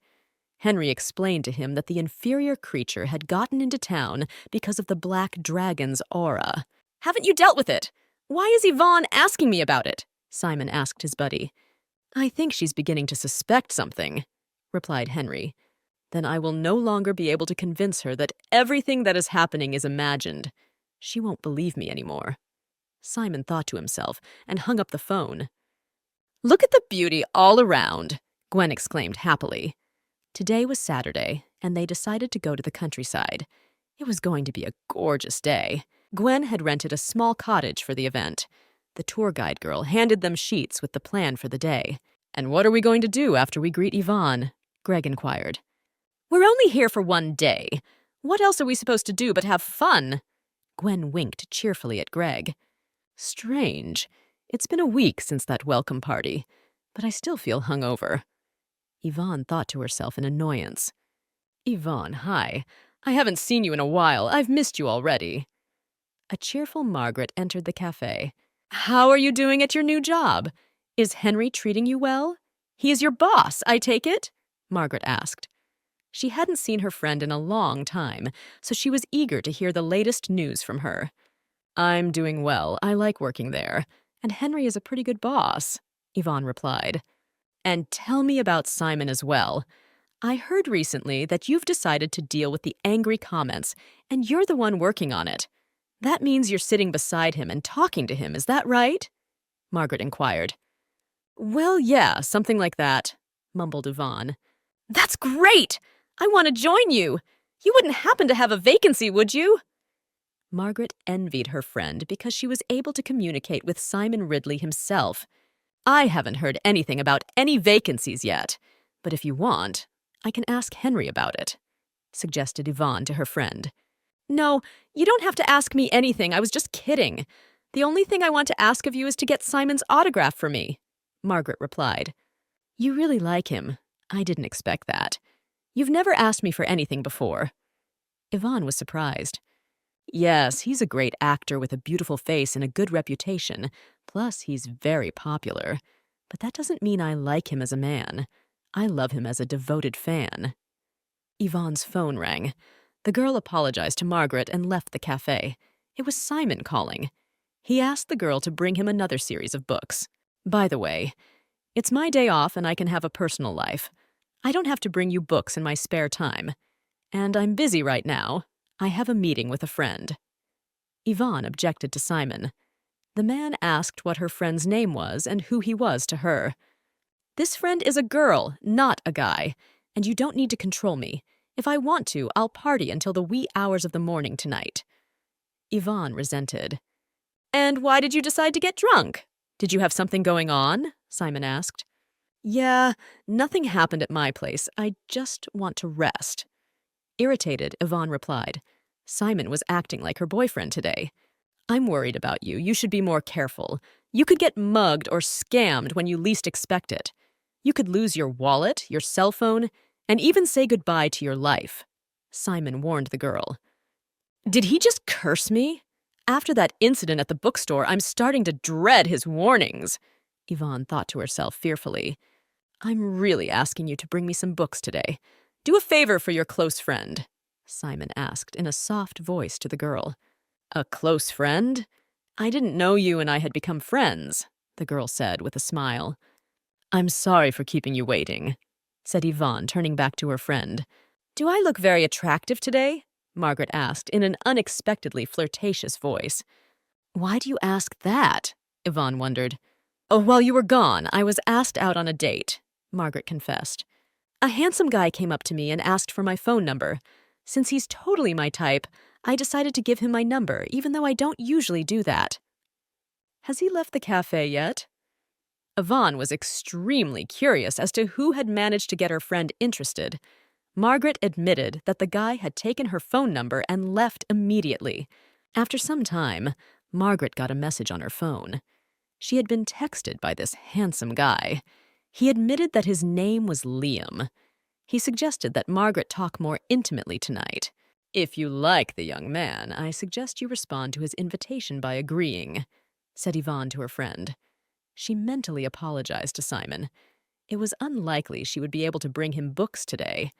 Henry explained to him that the inferior creature had gotten into town because of the black dragon's aura. Haven't you dealt with it? Why is Yvonne asking me about it? Simon asked his buddy. I think she's beginning to suspect something, replied Henry. Then I will no longer be able to convince her that everything that is happening is imagined. She won't believe me anymore. Simon thought to himself and hung up the phone. Look at the beauty all around, Gwen exclaimed happily. Today was Saturday, and they decided to go to the countryside. It was going to be a gorgeous day. Gwen had rented a small cottage for the event. The tour guide girl handed them sheets with the plan for the day. And what are we going to do after we greet Yvonne? Greg inquired. We're only here for one day. What else are we supposed to do but have fun? Gwen winked cheerfully at Greg. Strange. It's been a week since that welcome party, but I still feel hungover. Yvonne thought to herself in annoyance. Yvonne, hi. I haven't seen you in a while. I've missed you already. A cheerful Margaret entered the cafe. How are you doing at your new job? Is Henry treating you well? He is your boss, I take it? Margaret asked. She hadn't seen her friend in a long time, so she was eager to hear the latest news from her. I'm doing well. I like working there. And Henry is a pretty good boss, Yvonne replied. And tell me about Simon as well. I heard recently that you've decided to deal with the angry comments, and you're the one working on it. That means you're sitting beside him and talking to him, is that right? Margaret inquired. Well, yeah, something like that, mumbled Yvonne. That's great! I want to join you! You wouldn't happen to have a vacancy, would you? Margaret envied her friend because she was able to communicate with Simon Ridley himself. I haven't heard anything about any vacancies yet, but if you want, I can ask Henry about it, suggested Yvonne to her friend. No, you don't have to ask me anything. I was just kidding. The only thing I want to ask of you is to get Simon's autograph for me, Margaret replied. You really like him. I didn't expect that. You've never asked me for anything before. Yvonne was surprised. Yes, he's a great actor with a beautiful face and a good reputation. Plus, he's very popular. But that doesn't mean I like him as a man. I love him as a devoted fan. Yvonne's phone rang. The girl apologized to Margaret and left the cafe. It was Simon calling. He asked the girl to bring him another series of books. By the way, it's my day off and I can have a personal life. I don't have to bring you books in my spare time. And I'm busy right now. I have a meeting with a friend. Yvonne objected to Simon. The man asked what her friend's name was and who he was to her. This friend is a girl, not a guy, and you don't need to control me. If I want to, I'll party until the wee hours of the morning tonight. Yvonne resented. And why did you decide to get drunk? Did you have something going on? Simon asked. Yeah, nothing happened at my place. I just want to rest. Irritated, Yvonne replied. Simon was acting like her boyfriend today. I'm worried about you. You should be more careful. You could get mugged or scammed when you least expect it. You could lose your wallet, your cell phone, and even say goodbye to your life. Simon warned the girl. Did he just curse me? After that incident at the bookstore, I'm starting to dread his warnings, Yvonne thought to herself fearfully. I'm really asking you to bring me some books today. Do a favor for your close friend, Simon asked in a soft voice to the girl. A close friend? I didn't know you and I had become friends, the girl said with a smile. I'm sorry for keeping you waiting, said Yvonne, turning back to her friend. Do I look very attractive today? Margaret asked in an unexpectedly flirtatious voice. Why do you ask that? Yvonne wondered. Oh, while you were gone, I was asked out on a date, Margaret confessed. A handsome guy came up to me and asked for my phone number. Since he's totally my type, I decided to give him my number, even though I don't usually do that. Has he left the cafe yet? Yvonne was extremely curious as to who had managed to get her friend interested. Margaret admitted that the guy had taken her phone number and left immediately. After some time, Margaret got a message on her phone. She had been texted by this handsome guy. He admitted that his name was Liam. He suggested that Margaret talk more intimately tonight. If you like the young man, I suggest you respond to his invitation by agreeing, said Yvonne to her friend. She mentally apologized to Simon. It was unlikely she would be able to bring him books today.